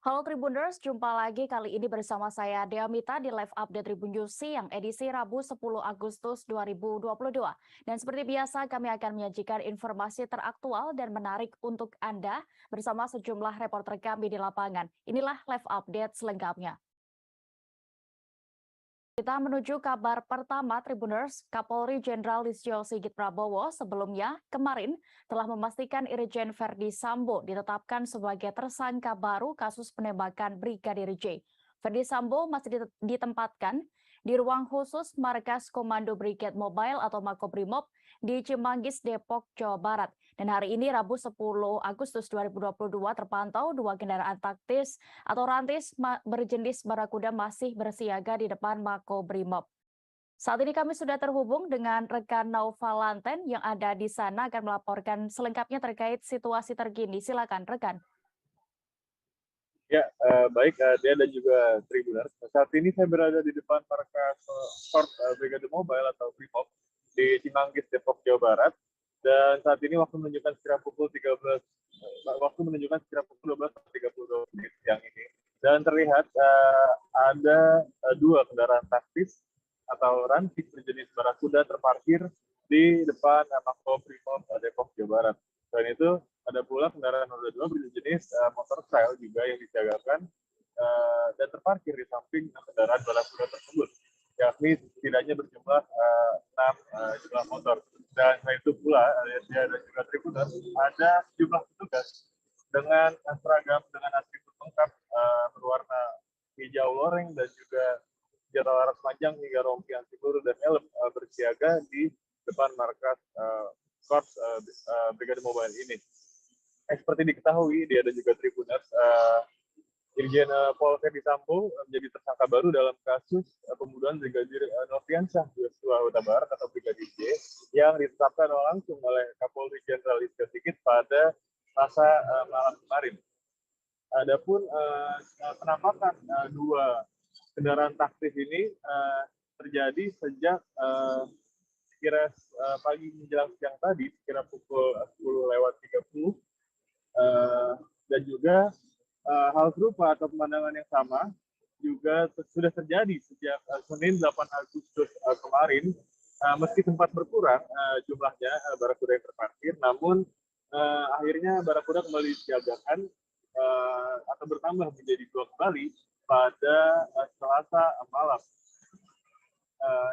Halo Tribuners, jumpa lagi kali ini bersama saya Dea Mita di Live Update Tribun News Siang edisi Rabu 10 Agustus 2022. Dan seperti biasa kami akan menyajikan informasi teraktual dan menarik untuk Anda bersama sejumlah reporter kami di lapangan. Inilah Live Update selengkapnya. Kita menuju kabar pertama Tribuners, Kapolri Jenderal Listio Sigit Prabowo sebelumnya kemarin telah memastikan Irjen Verdi Sambo ditetapkan sebagai tersangka baru kasus penembakan Brigadir J. Verdi Sambo masih ditempatkan di ruang khusus Markas Komando Brigade Mobile atau Makobrimob di Cimanggis, Depok, Jawa Barat. Dan hari ini Rabu 10 Agustus 2022 terpantau dua kendaraan taktis atau rantis berjenis Barakuda masih bersiaga di depan Makobrimob. Saat ini kami sudah terhubung dengan rekan Naufa Lanten yang ada di sana akan melaporkan selengkapnya terkait situasi terkini. Silakan rekan. Ya, baik dia dan juga Tribuners. Saat ini saya berada di depan markas Brigade Mobile atau Brimob di Cimanggis, Depok, Jawa Barat. Dan saat ini waktu menunjukkan sekira pukul 12.32 siang ini. Dan terlihat ada dua kendaraan taktis atau rantis berjenis Barakuda terparkir di depan Makobrimob Depok, Jawa Barat. Selain itu, ada pula kendaraan roda 2 berjenis motor trail juga yang disiagakan dan terparkir di samping kendaraan Barakuda tersebut, yakni setidaknya berjumlah 6 jumlah motor. Dan selain itu pula, dia dan juga Tribuners, ada sejumlah petugas dengan seragam dengan atribut lengkap berwarna hijau loreng dan juga senjata laras panjang hingga rompi anti peluru dan helm bersiaga di depan markas Korps Brigade Mobile ini. Seperti diketahui, dia dan juga Tribuners, Irjen Pol Verdi Sambo menjadi tersangka baru dalam kasus pembunuhan Brigadir Nofriansyah Yosua Huta Barat atau Brigadir J yang ditetapkan langsung oleh Kapolri Jenderal Listio Sigit pada masa malam kemarin. Adapun penampakan dua kendaraan taktis ini terjadi sejak kira pagi menjelang siang tadi, kira pukul 10:30, dan juga hal serupa atau pemandangan yang sama juga sudah terjadi sejak Senin 8 Agustus kemarin, meski sempat berkurang jumlahnya Barakuda yang terparkir, namun akhirnya Barakuda kembali disiagakan atau bertambah menjadi 2 kembali pada Selasa malam,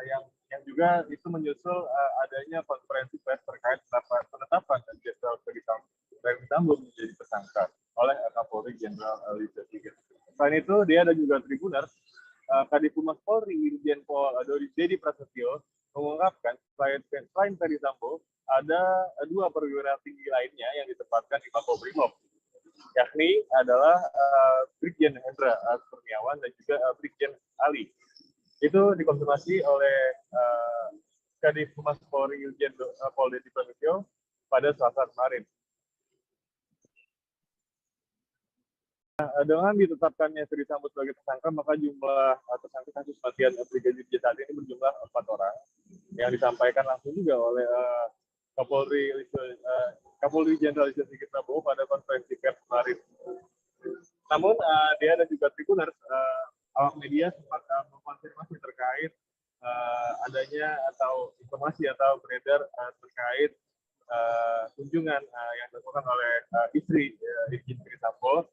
yang juga itu menyusul adanya konferensi pers terkait penetapan Jenderal Verdi Sambo menjadi tersangka oleh Kapolri Jenderal Listio Sigit. Selain itu, dia dan juga Tribuners, Kadif Humas Polri Irjen Pol Dodi Prasetyo mengungkapkan selain Verdi Sambo, ada dua perwira tinggi lainnya yang ditempatkan di Makobrimob, yakni adalah Brigjen Hendra Kurniawan dan juga Brigjen Ali. Itu dikonfirmasi oleh Kadif Humas Polri Irjen Pol Dodi Prasetyo pada Selasa kemarin. Dengan ditetapkannya Verdi Sambo sebagai tersangka, maka jumlah tersangka kasus kematian Brigadir J saat ini berjumlah 4 orang, yang disampaikan langsung juga oleh Kapolri Jenderal Listio Sigit Prabowo pada konferensi pers kemarin. Namun dia dan juga Tribuners, awak media sempat mengkonfirmasi terkait adanya atau informasi atau beredar terkait kunjungan yang dilakukan oleh istri Irjen Verdi Sambo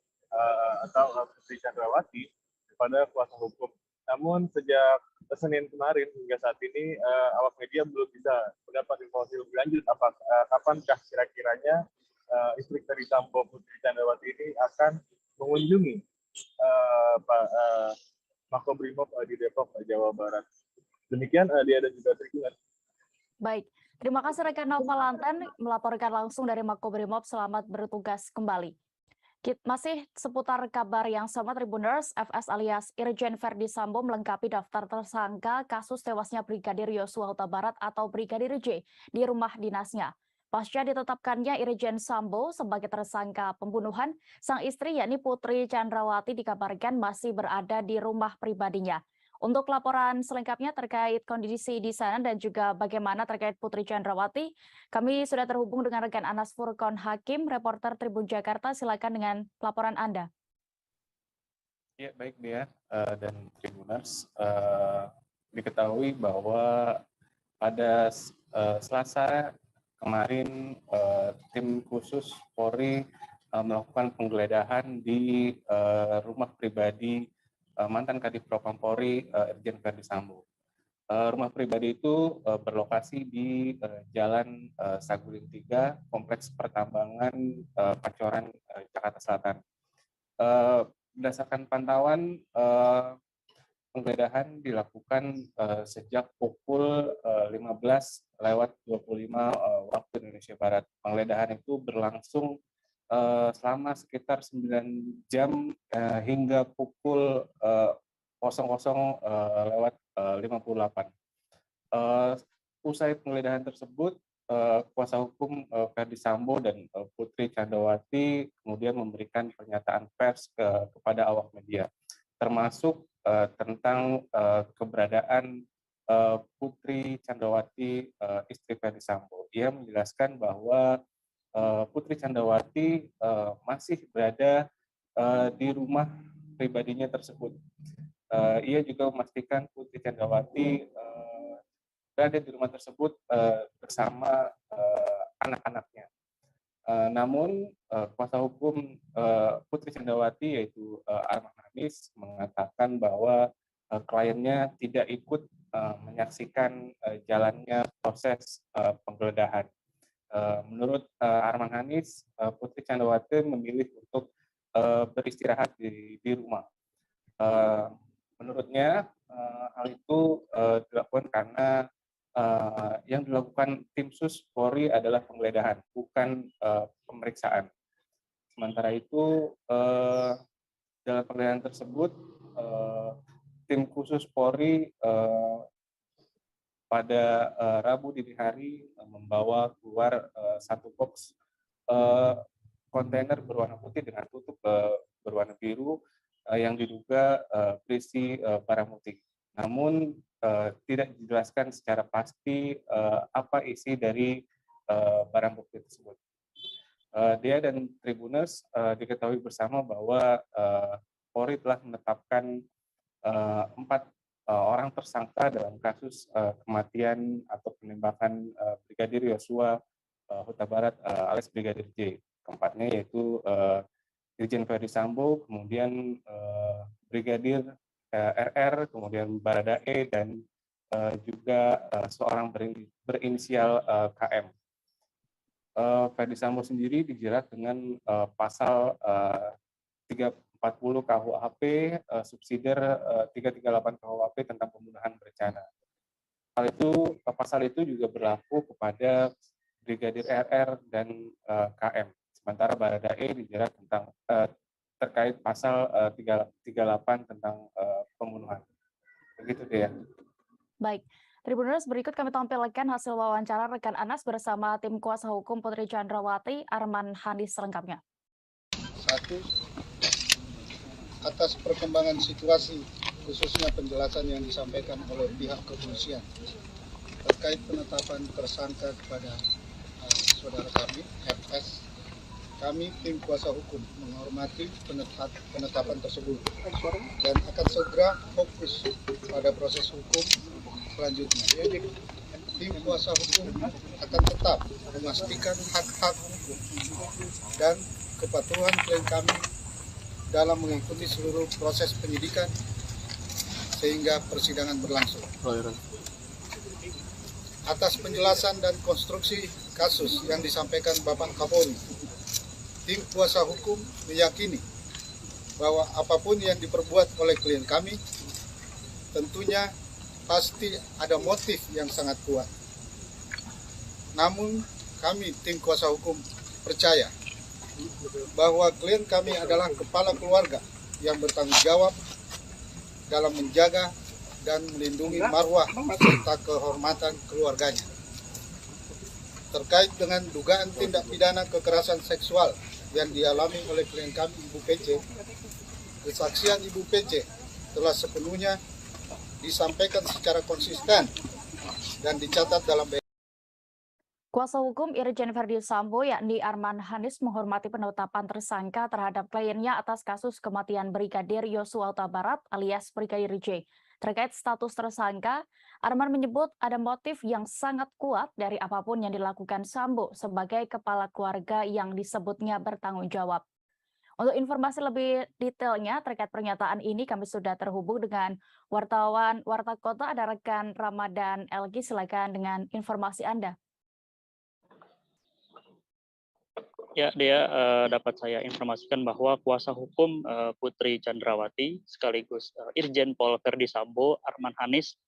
atau Putri Chandrawati kepada kuasa hukum. Namun sejak Senin kemarin hingga saat ini awak media belum bisa mendapat informasi lebih lanjut kapankah kira-kiranya istri Verdi Sambo Putri Chandrawati ini akan mengunjungi Makobrimob di Depok, Jawa Barat. Demikian dia dan juga Tribuners. Baik, terima kasih rekan Naufa Lanten melaporkan langsung dari Makobrimob. Selamat bertugas kembali. Masih seputar kabar yang sama Tribuners, FS alias Irjen Verdi Sambo melengkapi daftar tersangka kasus tewasnya Brigadir Yosua Huta Barat atau Brigadir J di rumah dinasnya. Pasca ditetapkannya Irjen Sambo sebagai tersangka pembunuhan, sang istri yakni Putri Chandrawati dikabarkan masih berada di rumah pribadinya. Untuk laporan selengkapnya terkait kondisi di sana dan juga bagaimana terkait Putri Chandrawati, kami sudah terhubung dengan rekan Anas Furkon Hakim, reporter Tribun Jakarta. Silakan dengan laporan Anda. Ya, baik Dea dan Tribuners. Diketahui bahwa pada Selasa kemarin tim khusus Polri melakukan penggeledahan di rumah pribadi mantan Kadif Propam Polri Irjen Verdi Sambo. Rumah pribadi itu berlokasi di Jalan Saguling 3, Kompleks Pertambangan Pancoran, Jakarta Selatan. Berdasarkan pantauan, penggeledahan dilakukan sejak pukul 15:25 waktu Indonesia Barat. Penggeledahan itu berlangsung selama sekitar 9 jam hingga pukul 00:58. Usai penggeledahan tersebut, kuasa hukum Verdi Sambo dan Putri Candrawati kemudian memberikan pernyataan pers kepada awak media, termasuk tentang keberadaan Putri Candrawati, istri Verdi Sambo. Ia menjelaskan bahwa Putri Candrawati masih berada di rumah pribadinya tersebut. Ia juga memastikan Putri Candrawati berada di rumah tersebut bersama anak-anaknya. Namun kuasa hukum Putri Candrawati yaitu Arman Hanis mengatakan bahwa kliennya tidak ikut menyaksikan jalannya proses penggeledahan. Menurut Arman Hanis, Putri Candrawati memilih untuk beristirahat di rumah. Menurutnya hal itu dilakukan karena yang dilakukan tim sus Polri adalah penggeledahan, bukan pemeriksaan. Sementara itu, dalam penggeledahan tersebut, tim khusus Polri pada Rabu dini hari membawa keluar satu box kontainer berwarna putih dengan tutup berwarna biru yang diduga berisi barang bukti. Namun tidak dijelaskan secara pasti apa isi dari barang bukti tersebut. Dia dan Tribuners diketahui bersama bahwa Polri telah menetapkan 4 orang tersangka dalam kasus kematian atau penembakan Brigadir Yosua Huta Barat alias Brigadir J. Keempatnya yaitu Irjen Verdi Sambo, kemudian Brigadir RR, kemudian Baradae, dan juga seorang berinisial KM. Verdi Sambo sendiri dijerat dengan pasal 340 KUHP, subsidiar 338 KUHP tentang pembunuhan berencana. Pasal itu juga berlaku kepada Brigadir RR dan KM. Sementara Baradae dijerat tentang terkait pasal 338 tentang pembunuhan. Begitu dia. Baik, Tribuners, berikut kami tampilkan hasil wawancara rekan Anas bersama tim kuasa hukum Putri Candrawati, Arman Hanis selengkapnya. 1. Atas perkembangan situasi, khususnya penjelasan yang disampaikan oleh pihak kepolisian terkait penetapan tersangka kepada saudara kami, FS, kami tim kuasa hukum menghormati penetapan tersebut dan akan segera fokus pada proses hukum selanjutnya. Tim kuasa hukum akan tetap memastikan hak-hak dan kepatuhan klien kami dalam mengikuti seluruh proses penyidikan sehingga persidangan berlangsung. Atas penjelasan dan konstruksi kasus yang disampaikan Bapak Kapolri, tim kuasa hukum meyakini bahwa apapun yang diperbuat oleh klien kami tentunya pasti ada motif yang sangat kuat. Namun kami tim kuasa hukum percaya bahwa klien kami adalah kepala keluarga yang bertanggung jawab dalam menjaga dan melindungi marwah serta kehormatan keluarganya. Terkait dengan dugaan tindak pidana kekerasan seksual yang dialami oleh klien kami Ibu PC, kesaksian Ibu PC telah sepenuhnya disampaikan secara konsisten dan dicatat dalam Kuasa hukum Irjen Verdi Sambo yakni Arman Hanis menghormati penetapan tersangka terhadap kliennya atas kasus kematian Brigadir Yosua Huta Barat alias Brigadir J. Terkait status tersangka, Arman menyebut ada motif yang sangat kuat dari apapun yang dilakukan Sambo sebagai kepala keluarga yang disebutnya bertanggung jawab. Untuk informasi lebih detailnya terkait pernyataan ini kami sudah terhubung dengan wartawan Warta Kota, ada rekan Ramadan Elgi, silakan dengan informasi Anda. Ya, dapat saya informasikan bahwa kuasa hukum Putri Chandrawati sekaligus Irjen Pol Verdi Sambo, Arman Hanis,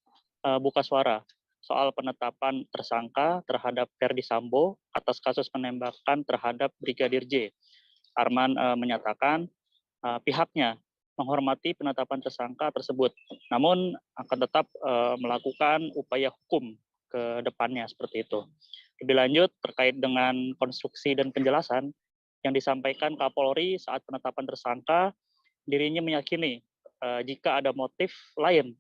buka suara soal penetapan tersangka terhadap Verdi Sambo atas kasus penembakan terhadap Brigadir J. Arman menyatakan pihaknya menghormati penetapan tersangka tersebut, namun akan tetap melakukan upaya hukum ke depannya seperti itu. Lebih lanjut terkait dengan konstruksi dan penjelasan yang disampaikan Kapolri saat penetapan tersangka, dirinya meyakini jika ada motif lain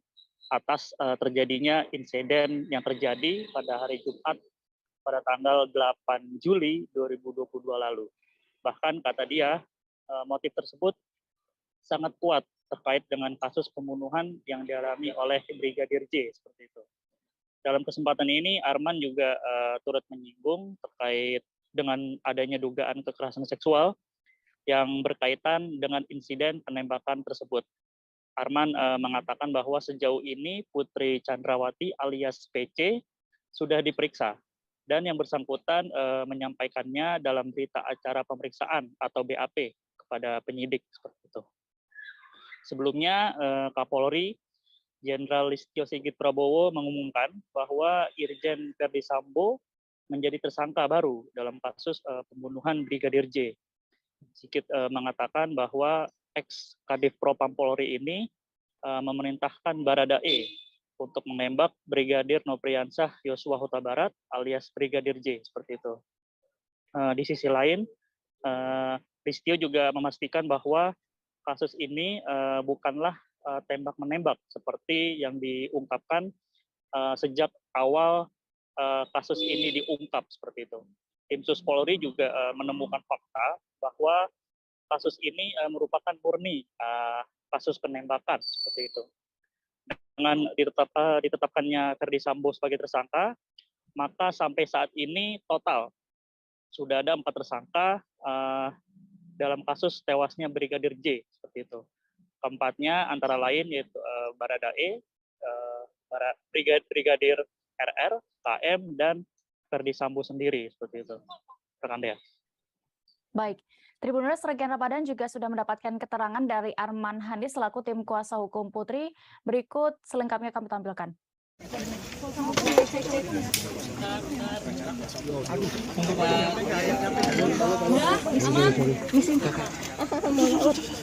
atas terjadinya insiden yang terjadi pada hari Jumat pada tanggal 8 Juli 2022 lalu. Bahkan kata dia, motif tersebut sangat kuat terkait dengan kasus pembunuhan yang dialami oleh Brigadir J seperti itu. Dalam kesempatan ini, Arman juga turut menyinggung terkait dengan adanya dugaan kekerasan seksual yang berkaitan dengan insiden penembakan tersebut. Arman mengatakan bahwa sejauh ini Putri Chandrawati alias PC sudah diperiksa dan yang bersangkutan menyampaikannya dalam berita acara pemeriksaan atau BAP kepada penyidik seperti itu. Sebelumnya Kapolri Jenderal Listio Sigit Prabowo mengumumkan bahwa Irjen Verdi Sambo menjadi tersangka baru dalam kasus pembunuhan Brigadir J. Sigit mengatakan bahwa ex-Kadif Propam Polri ini memerintahkan Baradae untuk menembak Brigadir Nopriansah Yosua Huta Barat alias Brigadir J seperti itu. Di sisi lain, Listio juga memastikan bahwa kasus ini bukanlah tembak-menembak seperti yang diungkapkan sejak awal kasus ini diungkap seperti itu. Tim Sus Polri juga menemukan fakta bahwa kasus ini merupakan murni kasus penembakan seperti itu. Dengan ditetapkannya Verdi Sambo sebagai tersangka, maka sampai saat ini total sudah ada 4 tersangka dalam kasus tewasnya Brigadir J seperti itu. Keempatnya antara lain yaitu Baradae, Brigadir RR, KM, dan Verdi Sambo sendiri seperti itu. Rekan Dea. Baik, Tribuners rekan Ramadan juga sudah mendapatkan keterangan dari Arman Hanis selaku tim kuasa hukum Putri. Berikut selengkapnya kami tampilkan.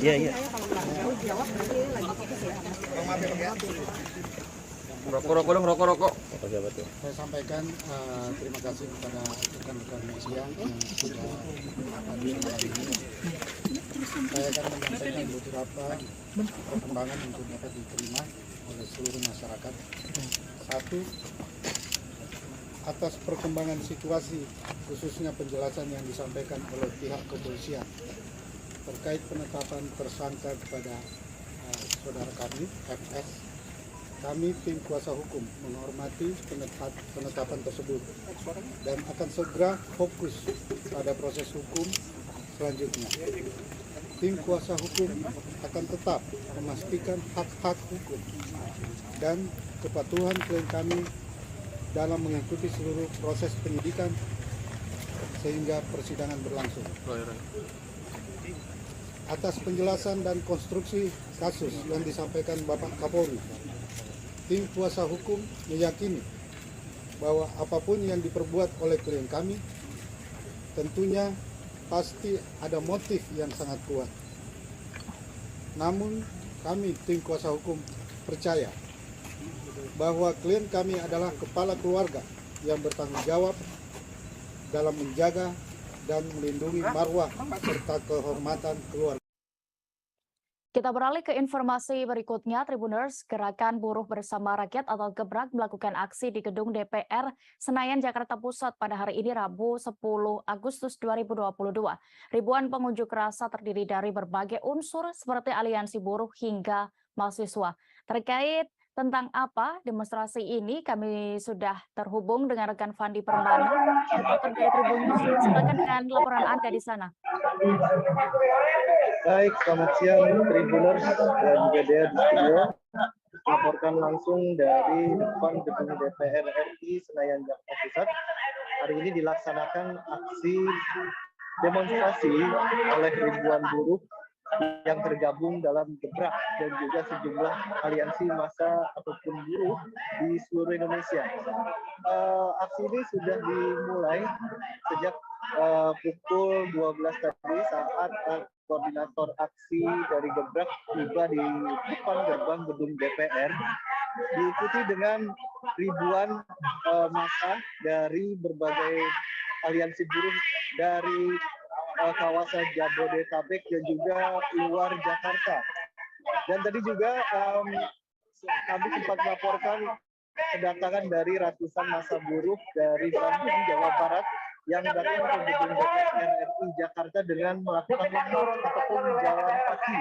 Iya. Rokok. Saya sampaikan terima kasih kepada rekan-rekan media yang sudah hadir hari ini. Saya akan menyampaikan beberapa perkembangan untuk dapat diterima oleh seluruh masyarakat. Satu, atas perkembangan situasi khususnya penjelasan yang disampaikan oleh pihak kepolisian terkait penetapan tersangka kepada saudara kami FS, kami tim kuasa hukum menghormati penetapan tersebut dan akan segera fokus pada proses hukum selanjutnya. Tim kuasa hukum akan tetap memastikan hak-hak hukum dan kepatuhan klien kami dalam mengikuti seluruh proses penyidikan sehingga persidangan berlangsung. Atas penjelasan dan konstruksi kasus yang disampaikan Bapak Kapolri, tim kuasa hukum meyakini bahwa apapun yang diperbuat oleh klien kami tentunya pasti ada motif yang sangat kuat. Namun kami tim kuasa hukum percaya bahwa klien kami adalah kepala keluarga yang bertanggung jawab dalam menjaga dan melindungi marwah serta kehormatan keluarga. Kita beralih ke informasi berikutnya, Tribuners. Gerakan Buruh Bersama Rakyat atau Gebrak melakukan aksi di gedung DPR Senayan, Jakarta Pusat pada hari ini Rabu 10 Agustus 2022. Ribuan pengunjuk rasa terdiri dari berbagai unsur seperti aliansi buruh hingga mahasiswa. Terkait tentang apa demonstrasi ini, kami sudah terhubung dengan rekan Fandi Permana, reporter dari Tribun News. Silakan dengan laporan Anda di sana. Baik, selamat siang Tribuners dan juga Dea di studio. Melaporkan langsung dari depan gedung DPR RI Senayan, Jakarta Pusat. Hari ini dilaksanakan aksi demonstrasi oleh ribuan buruh yang tergabung dalam Gebrak dan juga sejumlah aliansi massa ataupun buruh di seluruh Indonesia. Aksi ini sudah dimulai sejak pukul 12 tadi saat koordinator aksi dari Gebrak tiba di depan gerbang gedung DPR, diikuti dengan ribuan massa dari berbagai aliansi buruh dari kawasan Jabodetabek dan juga luar Jakarta. Dan tadi juga kami sempat melaporkan kedatangan dari ratusan massa buruh dari Bandung, Jawa Barat yang datang ke gedung DPR RI Jakarta dengan melakukan walk ataupun jalan kaki.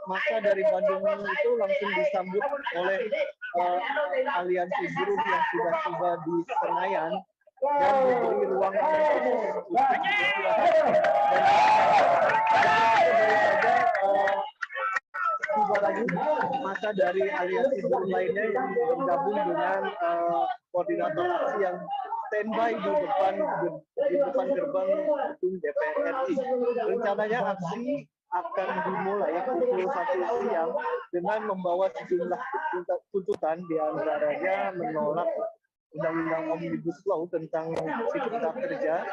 Massa dari Bandung itu langsung disambut oleh aliansi buruh yang sudah tiba di Senayan dan diberi ruang untuk tiba lagi massa dari aliansi buruh lainnya yang bergabung dengan koordinator aksi yang standby di depan gerbang gedung DPR RI. Rencananya aksi akan dimulai pukul 1 siang dengan membawa sejumlah tuntutan, diantaranya menolak Undang-Undang Omnibus Law tentang Cipta Kerja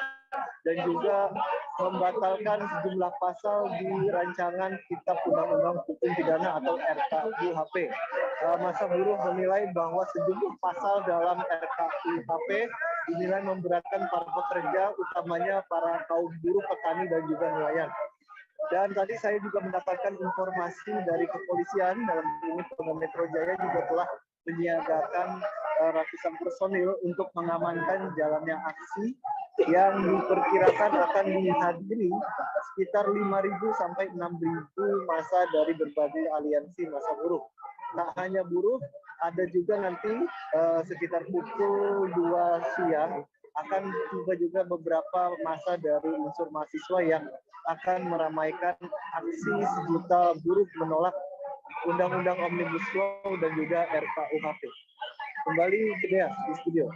dan juga membatalkan sejumlah pasal di rancangan Kitab Undang-Undang Hukum Pidana atau RKUHP. Massa buruh menilai bahwa sejumlah pasal dalam RKUHP dinilai memberatkan para pekerja, utamanya para kaum buruh, petani, dan juga nelayan. Dan tadi saya juga mendapatkan informasi dari kepolisian, dalam ini Polda Metro Jaya juga telah menyiagakan ratusan personil untuk mengamankan jalannya aksi yang diperkirakan akan dihadiri sekitar 5.000 sampai 6.000 massa dari berbagai aliansi massa buruh. Tak hanya buruh, ada juga nanti sekitar pukul 2 siang akan tiba juga beberapa massa dari unsur mahasiswa yang akan meramaikan aksi sejuta buruh menolak Undang-Undang Omnibus Law dan juga RKUHP. Kembali ke Dea di studio.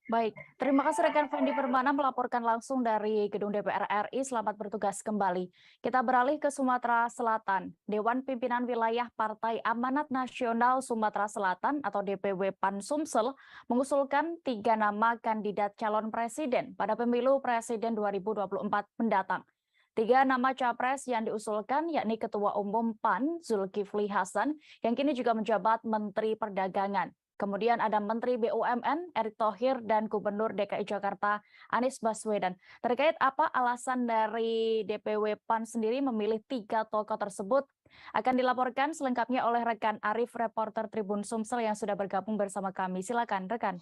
Baik, terima kasih rekan Fandi Permana melaporkan langsung dari gedung DPR RI. Selamat bertugas kembali. Kita beralih ke Sumatera Selatan. Dewan Pimpinan Wilayah Partai Amanat Nasional Sumatera Selatan atau DPW PAN Sumsel mengusulkan 3 nama kandidat calon presiden pada pemilu presiden 2024 mendatang. 3 nama capres yang diusulkan yakni Ketua Umum PAN Zulkifli Hasan yang kini juga menjabat Menteri Perdagangan. Kemudian ada Menteri BUMN Erick Thohir dan Gubernur DKI Jakarta Anies Baswedan. Terkait apa alasan dari DPW PAN sendiri memilih 3 tokoh tersebut akan dilaporkan selengkapnya oleh rekan Arif, reporter Tribun Sumsel yang sudah bergabung bersama kami. Silakan rekan.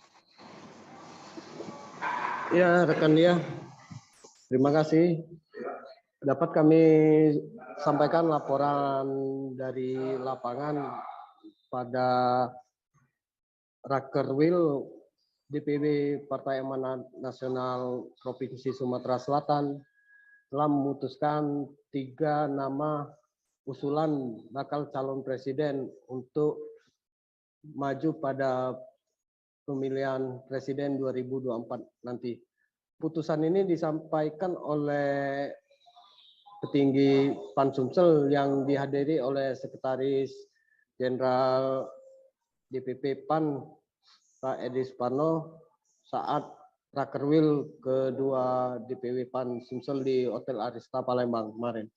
Ya rekan dia, terima kasih. Dapat kami sampaikan laporan dari lapangan pada Rakerwil DPW Partai Amanat Nasional Provinsi Sumatera Selatan telah memutuskan 3 nama usulan bakal calon presiden untuk maju pada pemilihan presiden 2024 nanti. Putusan ini disampaikan oleh petinggi PAN Sumsel yang dihadiri oleh Sekretaris Jenderal DPP PAN Pak Edi Suparno saat Rakerwil kedua DPW PAN Sumsel di Hotel Arista Palembang kemarin.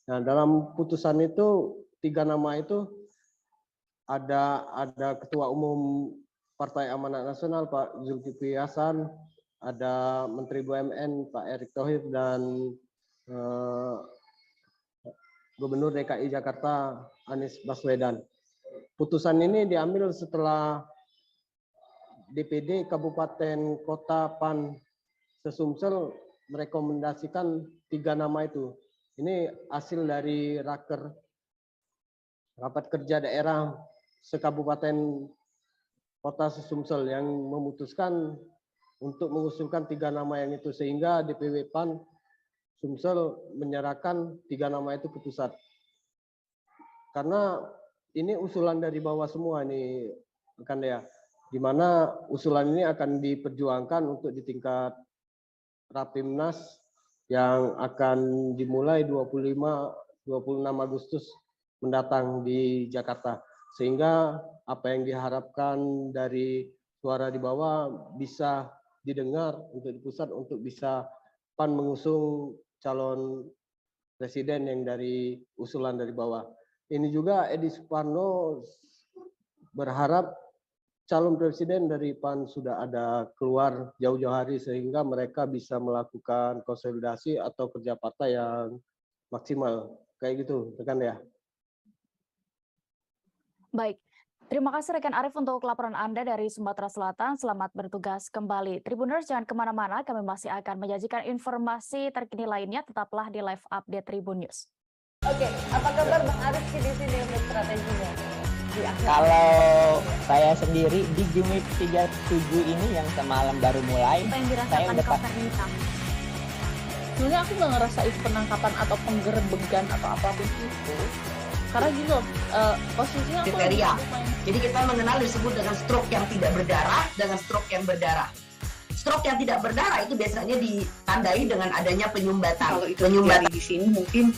Nah, dalam putusan itu 3 nama itu ada Ketua Umum Partai Amanat Nasional Pak Zulkifli Hasan, ada Menteri BUMN Pak Erick Thohir dan Gubernur DKI Jakarta Anies Baswedan. Putusan ini diambil setelah DPD Kabupaten Kota PAN Sesumsel merekomendasikan 3 nama itu. Ini hasil dari rapat kerja daerah sekabupaten Kota Sesumsel yang memutuskan untuk mengusulkan 3 nama yang itu, sehingga DPW PAN Sumsel menyerahkan 3 nama itu ke pusat. Karena ini usulan dari bawah semua nih, rekan Dea, di mana usulan ini akan diperjuangkan untuk di tingkat Rapimnas yang akan dimulai 26 Agustus mendatang di Jakarta. Sehingga apa yang diharapkan dari suara di bawah bisa didengar untuk di pusat, untuk bisa PAN mengusung calon presiden yang dari usulan dari bawah. Ini juga Edi Suparno berharap calon presiden dari PAN sudah ada keluar jauh-jauh hari, sehingga mereka bisa melakukan konsolidasi atau kerja partai yang maksimal. Kayak gitu, rekan ya. Baik, terima kasih rekan Arief untuk laporan Anda dari Sumatera Selatan. Selamat bertugas kembali. Tribuners, jangan kemana-mana, kami masih akan menyajikan informasi terkini lainnya. Tetaplah di live update Tribun News. Oke, apa kabar Bang Arief di sini untuk strateginya? Kalau saya sendiri di Jumip 37 ini yang semalam baru mulai, saya udah sebenarnya aku nggak ngerasain penangkapan atau penggerebegan atau apapun itu. Karena gitu, posisinya kriteria. Jadi kita mengenal disebut dengan stroke yang tidak berdarah dengan stroke yang berdarah. Stroke yang tidak berdarah itu biasanya ditandai dengan adanya penyumbatan. Kalau itu penyumbatan di sini mungkin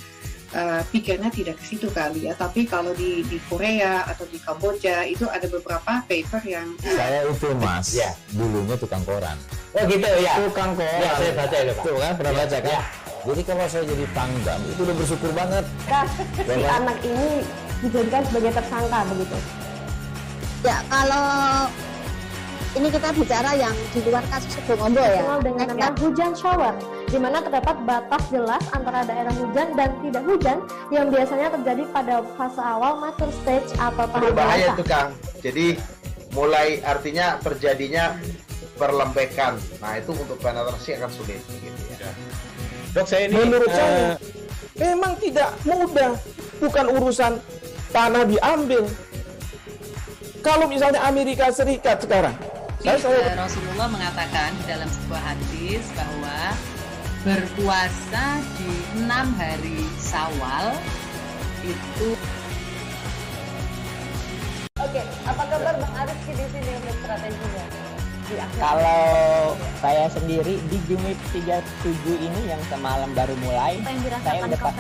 pikirnya tidak ke situ kali ya. Tapi kalau di Korea atau di Kamboja itu ada beberapa paper yang saya itu Mas, ya, dulunya tukang koran. Oh gitu ya. Tukang koran. Ya, saya baca itu Pak. Tuh kan, pernah baca kan? Ya. Jadi kalau saya jadi Pangdam itu udah bersyukur banget. Si anak ini dijadikan sebagai tersangka begitu. Ya, kalau ini kita bicara yang di luar kasus Kebun Ombo ya. Dengan nama hujan shower, di mana terdapat batas jelas antara daerah hujan dan tidak hujan yang biasanya terjadi pada fase awal mature stage atau tahap berbahaya itu Kang. Jadi mulai artinya terjadinya perlembekan. Nah itu untuk penetrasi akan sulit. Gitu ya. Dok, saya ini menurut saya memang tidak mudah, bukan urusan tanah diambil. Kalau misalnya Amerika Serikat sekarang, Rasulullah mengatakan di dalam sebuah hadis bahwa berpuasa di 6 hari Syawal itu. Oke, apa kabar Bang Arief di sini untuk strateginya? Kalau saya sendiri di Jumip 37 ini yang semalam baru mulai, saya udah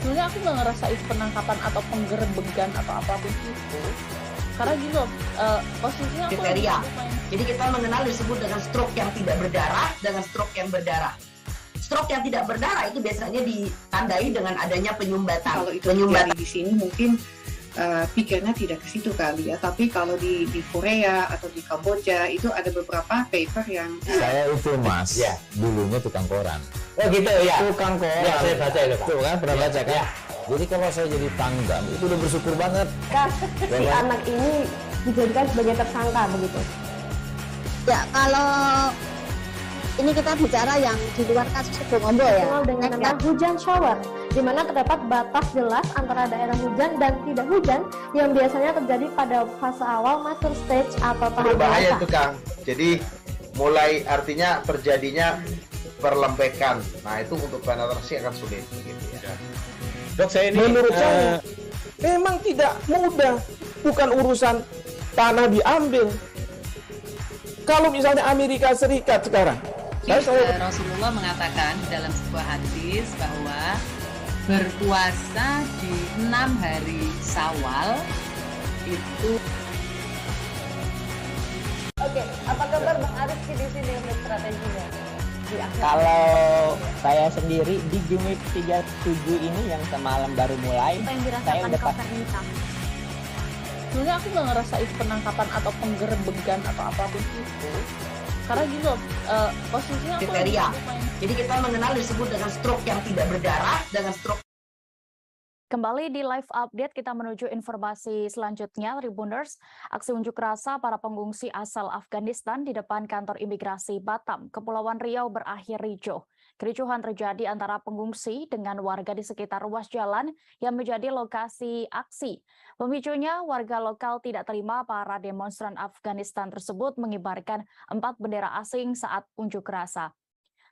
sebenarnya aku nggak ngerasain penangkapan atau penggerebegan atau apapun itu. Karena gitu, posisinya kriteria. Jadi kita mengenal disebut dengan stroke yang tidak berdarah dengan stroke yang berdarah. Stroke yang tidak berdarah itu biasanya ditandai dengan adanya penyumbatan. Kalau itu penyumbatan di sini mungkin pikirnya tidak ke situ kali ya. Tapi kalau di Korea atau di Kamboja itu ada beberapa paper yang saya itu Mas, ya, dulunya tukang koran. Oh gitu ya. Tukang koran. Ya, saya baca itu Pak. Tuh kan, pernah baca kan? Ya. Jadi kalau saya jadi Pangdam itu udah bersyukur banget. Si anak ini dijadikan sebagai tersangka begitu. Ya, kalau ini kita bicara yang di luar kasus Kebun Ombo ya. Dengan nama hujan shower, di mana terdapat batas jelas antara daerah hujan dan tidak hujan yang biasanya terjadi pada fase awal mature stage atau tahap berbahaya itu Kang. Jadi mulai artinya terjadinya perlembekan. Nah itu untuk penetrasi akan sulit. Gitu ya. Dok, saya ini menurut saya memang tidak mudah, bukan urusan tanah diambil. Kalau misalnya Amerika Serikat sekarang, Rasulullah mengatakan dalam sebuah hadis bahwa berpuasa di 6 hari Syawal itu. Oke, apa kabar Bang Arief di sini untuk strateginya? Kalau saya sendiri di Jumip 37 ini yang semalam baru mulai, saya udah sebenarnya aku nggak ngerasain penangkapan atau penggerebegan atau apapun itu. Karena gitu, posisinya kriteria. Jadi kita mengenal disebut dengan stroke yang tidak berdarah dengan stroke Kembali di live update, kita menuju informasi selanjutnya. Tribuners, aksi unjuk rasa para pengungsi asal Afghanistan di depan kantor imigrasi Batam, Kepulauan Riau berakhir ricuh. Kericuhan terjadi antara pengungsi dengan warga di sekitar ruas jalan yang menjadi lokasi aksi. Pemicunya, warga lokal tidak terima para demonstran Afghanistan tersebut mengibarkan 4 bendera asing saat unjuk rasa.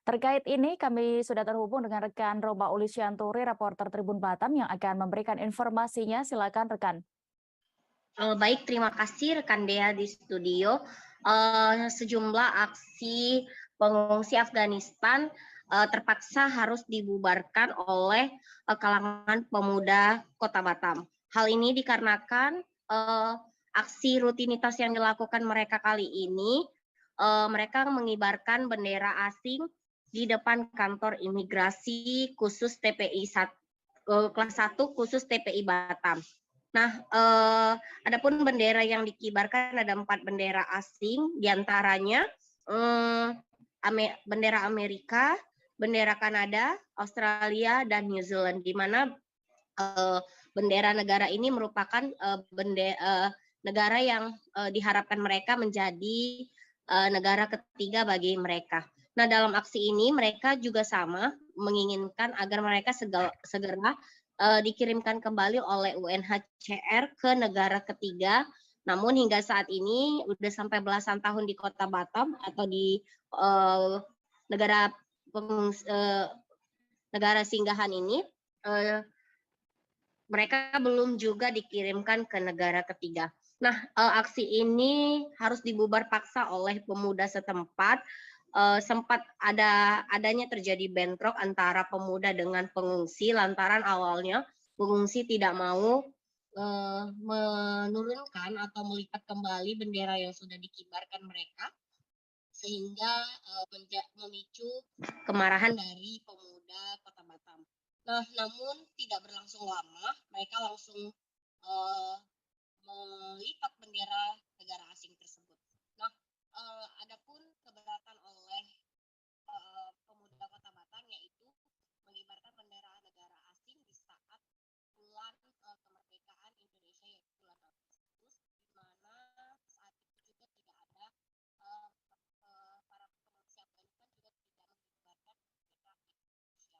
Terkait ini, kami sudah terhubung dengan rekan Roma Ulisyantori, reporter Tribun Batam yang akan memberikan informasinya. Silakan rekan. Baik, terima kasih rekan Dea di studio. Sejumlah aksi pengungsi Afghanistan terpaksa harus dibubarkan oleh kalangan pemuda Kota Batam. Hal ini dikarenakan aksi rutinitas yang dilakukan mereka kali ini, mereka mengibarkan bendera asing di depan kantor imigrasi khusus TPI kelas 1 khusus TPI Batam. Nah, adapun bendera yang dikibarkan ada 4 bendera asing, diantaranya bendera Amerika, bendera Kanada, Australia, dan New Zealand, di mana bendera negara ini merupakan negara yang diharapkan mereka menjadi negara ketiga bagi mereka. Nah, dalam aksi ini mereka juga sama menginginkan agar mereka segera dikirimkan kembali oleh UNHCR ke negara ketiga. Namun hingga saat ini sudah sampai belasan tahun di Kota Batam atau di negara singgahan ini, mereka belum juga dikirimkan ke negara ketiga. Nah, aksi ini harus dibubar paksa oleh pemuda setempat. Sempat adanya terjadi bentrok antara pemuda dengan pengungsi lantaran awalnya pengungsi tidak mau menurunkan atau melipat kembali bendera yang sudah dikibarkan mereka, sehingga memicu kemarahan dari pemuda Kota Batam. Nah, namun tidak berlangsung lama, mereka langsung melipat bendera negara asing tersebut. Nah, adapun keberatan oleh pemuda Kota Batam yaitu mengibarkan bendera negara asing di saat bulan kemerdekaan Indonesia, yaitu bulan Agustus, di mana saat itu juga tidak ada para pengungsi Afghanistan juga tidak mengibarkan bendera Indonesia.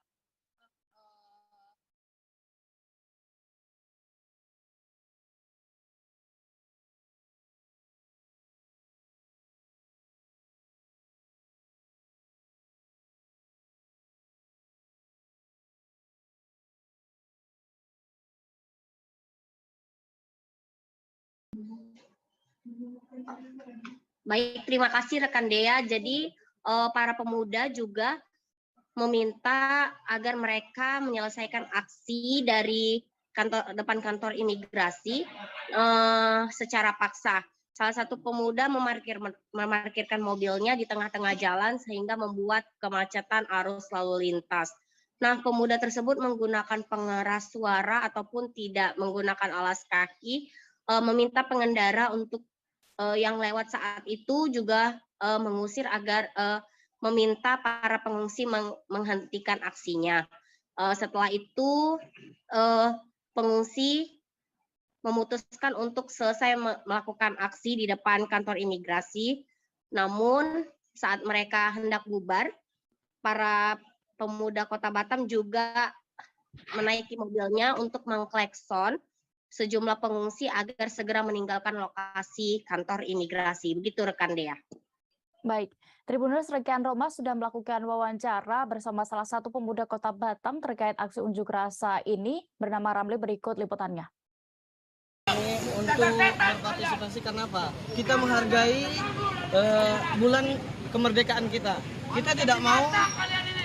Baik, terima kasih rekan Dea. Jadi para pemuda juga meminta agar mereka menyelesaikan aksi dari depan kantor imigrasi secara paksa. Salah satu pemuda memarkirkan mobilnya di tengah-tengah jalan sehingga membuat kemacetan arus lalu lintas. Nah, pemuda tersebut menggunakan pengeras suara ataupun tidak menggunakan alas kaki, meminta pengendara untuk yang lewat saat itu juga mengusir agar meminta para pengungsi menghentikan aksinya. Setelah itu pengungsi memutuskan untuk selesai melakukan aksi di depan kantor imigrasi. Namun saat mereka hendak bubar, para pemuda Kota Batam juga menaiki mobilnya untuk mengklekson sejumlah pengungsi agar segera meninggalkan lokasi kantor imigrasi. Begitu rekan Dea. Baik, Tribuners, rekan Roma sudah melakukan wawancara bersama salah satu pemuda Kota Batam terkait aksi unjuk rasa ini. Bernama Ramli, berikut liputannya. Untuk berpartisipasi karena apa? Kita menghargai bulan kemerdekaan kita. Kita tidak mau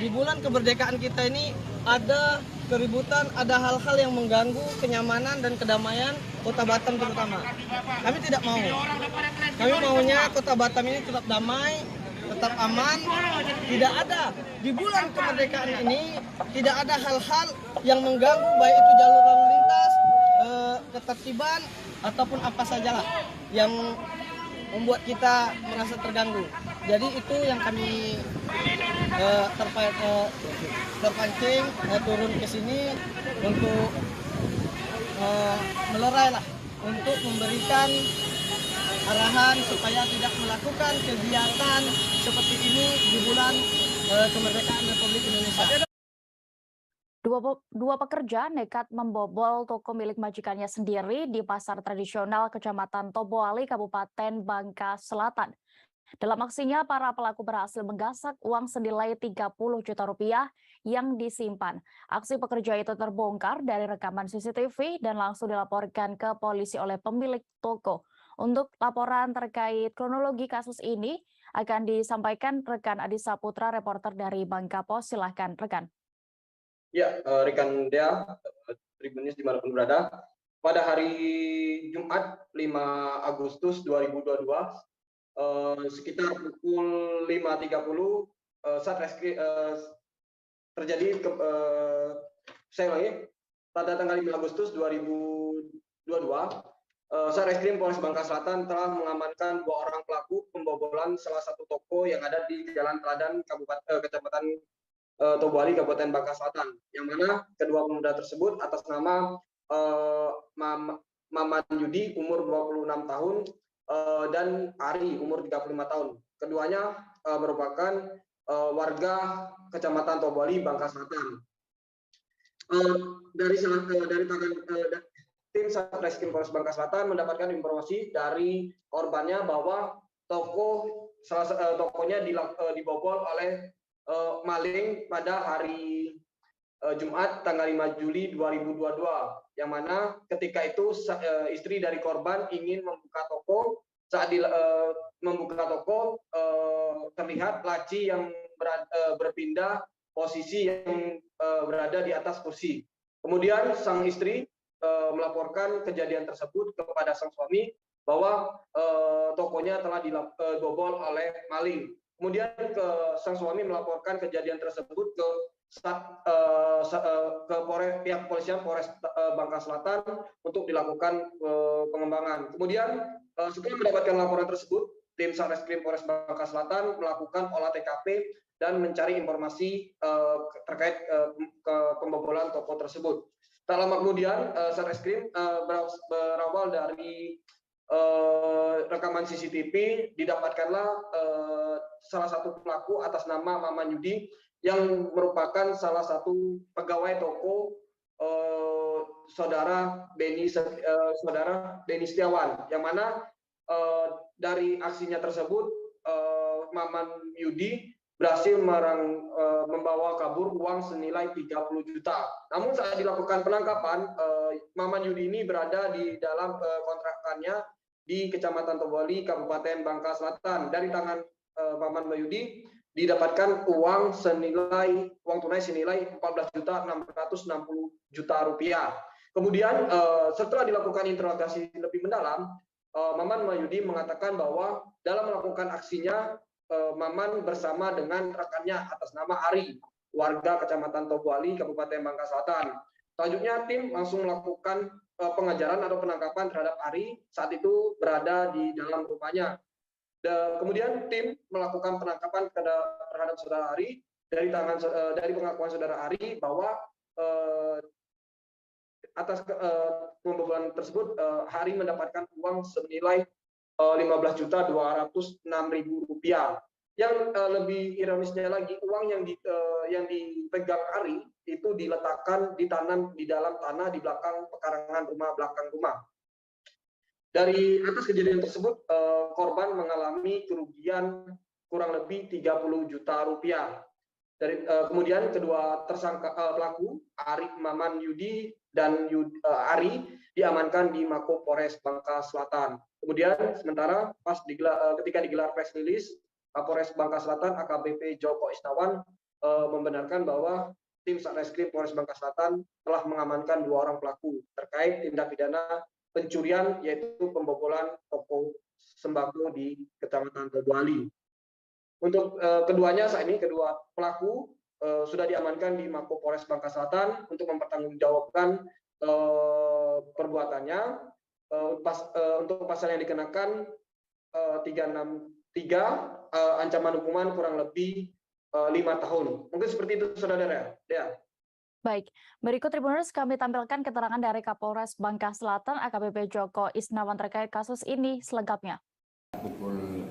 di bulan kemerdekaan kita ini ada keributan, ada hal-hal yang mengganggu kenyamanan dan kedamaian Kota Batam terutama. Kami tidak mau. Kami maunya Kota Batam ini tetap damai, tetap aman. Tidak ada di bulan kemerdekaan ini tidak ada hal-hal yang mengganggu baik itu jalur lalu lintas, ketertiban ataupun apa sajalah yang membuat kita merasa terganggu. Jadi itu yang kami terpancing turun ke sini untuk melerai lah untuk memberikan arahan supaya tidak melakukan kegiatan seperti ini di bulan kemerdekaan Republik Indonesia. Dua pekerja nekat membobol toko milik majikannya sendiri di pasar tradisional Kecamatan Toboali, Kabupaten Bangka Selatan. Dalam aksinya, para pelaku berhasil menggasak uang senilai 30 juta rupiah yang disimpan. Aksi pekerja itu terbongkar dari rekaman CCTV dan langsung dilaporkan ke polisi oleh pemilik toko. Untuk laporan terkait kronologi kasus ini akan disampaikan rekan Adi Saputra, reporter dari Bangka Pos. Silahkan rekan. Ya, rekan Dea, Tribunis dimanapun berada, pada hari Jumat 5 Agustus 2022, sekitar pukul 5.30, terjadi, saya ulangi, pada tanggal 5 Agustus 2022, Satreskrim Polres Bangka Selatan telah mengamankan 2 orang pelaku pembobolan salah satu toko yang ada di Jalan Teladan, Kecamatan Toboali, Kabupaten Bangka Selatan, yang mana kedua pemuda tersebut atas nama Maman Yudi umur 26 tahun dan Ari umur 35 tahun. Keduanya merupakan warga Kecamatan Toboali, Bangka Selatan. Tim Satreskrim Polres Bangka Selatan mendapatkan informasi dari korbannya bahwa tokonya dibobol oleh maling pada hari Jumat tanggal 5 Juli 2022, yang mana ketika itu istri dari korban ingin membuka toko. Saat membuka toko terlihat laci yang berpindah posisi yang berada di atas kursi. Kemudian sang istri melaporkan kejadian tersebut kepada sang suami bahwa tokonya telah dibobol oleh maling. Kemudian sang suami melaporkan kejadian tersebut ke pihak kepolisian Polres Bangka Selatan untuk dilakukan pengembangan. Kemudian setelah mendapatkan laporan tersebut, tim Satreskrim Polres Bangka Selatan melakukan olah TKP dan mencari informasi terkait pembobolan toko tersebut. Tak lama kemudian Satreskrim berawal dari rekaman CCTV, didapatkanlah salah satu pelaku atas nama Maman Yudi yang merupakan salah satu pegawai toko saudara Beni Setiawan, yang mana dari aksinya tersebut Maman Yudi berhasil membawa kabur uang senilai 30 juta. Namun saat dilakukan penangkapan, Maman Yudi ini berada di dalam kontrakannya di Kecamatan Toboali, Kabupaten Bangka Selatan. Dari tangan Maman Yudi didapatkan uang tunai senilai 14.660 juta rupiah. Kemudian setelah dilakukan interogasi lebih mendalam, Maman Yudi mengatakan bahwa dalam melakukan aksinya, Maman bersama dengan rekannya atas nama Ari, warga Kecamatan Toboali, Kabupaten Bangka Selatan. Selanjutnya tim langsung melakukan pengejaran atau penangkapan terhadap Ari, saat itu berada di dalam rumahnya. Kemudian tim melakukan penangkapan terhadap saudara Ari dari pengakuan saudara Ari bahwa atas pembobolan tersebut Ari mendapatkan uang senilai 15.206.000 rupiah. Yang lebih ironisnya lagi, uang yang dipegang Ari itu ditanam di dalam tanah di belakang pekarangan belakang rumah. Dari atas kejadian tersebut, korban mengalami kerugian kurang lebih 30 juta rupiah. Kemudian kedua tersangka pelaku, Maman Yudi dan Ari, diamankan di Mako Polres Bangka Selatan. Kemudian sementara ketika digelar press release, Kapolres Bangka Selatan AKBP Joko Isnawan membenarkan bahwa tim Satreskrim Polres Bangka Selatan telah mengamankan 2 orang pelaku terkait tindak pidana pencurian, yaitu pembobolan toko sembako di Kecamatan Toboali. Untuk keduanya saat ini, kedua pelaku sudah diamankan di Mako Polres Bangka Selatan untuk mempertanggungjawabkan perbuatannya. Untuk pasal yang dikenakan 363, ancaman hukuman kurang lebih 5 tahun. Mungkin seperti itu, saudara. Ya. Baik, berikut Tribuners kami tampilkan keterangan dari Kapolres Bangka Selatan AKBP Joko Isnawan terkait kasus ini selengkapnya. Pukul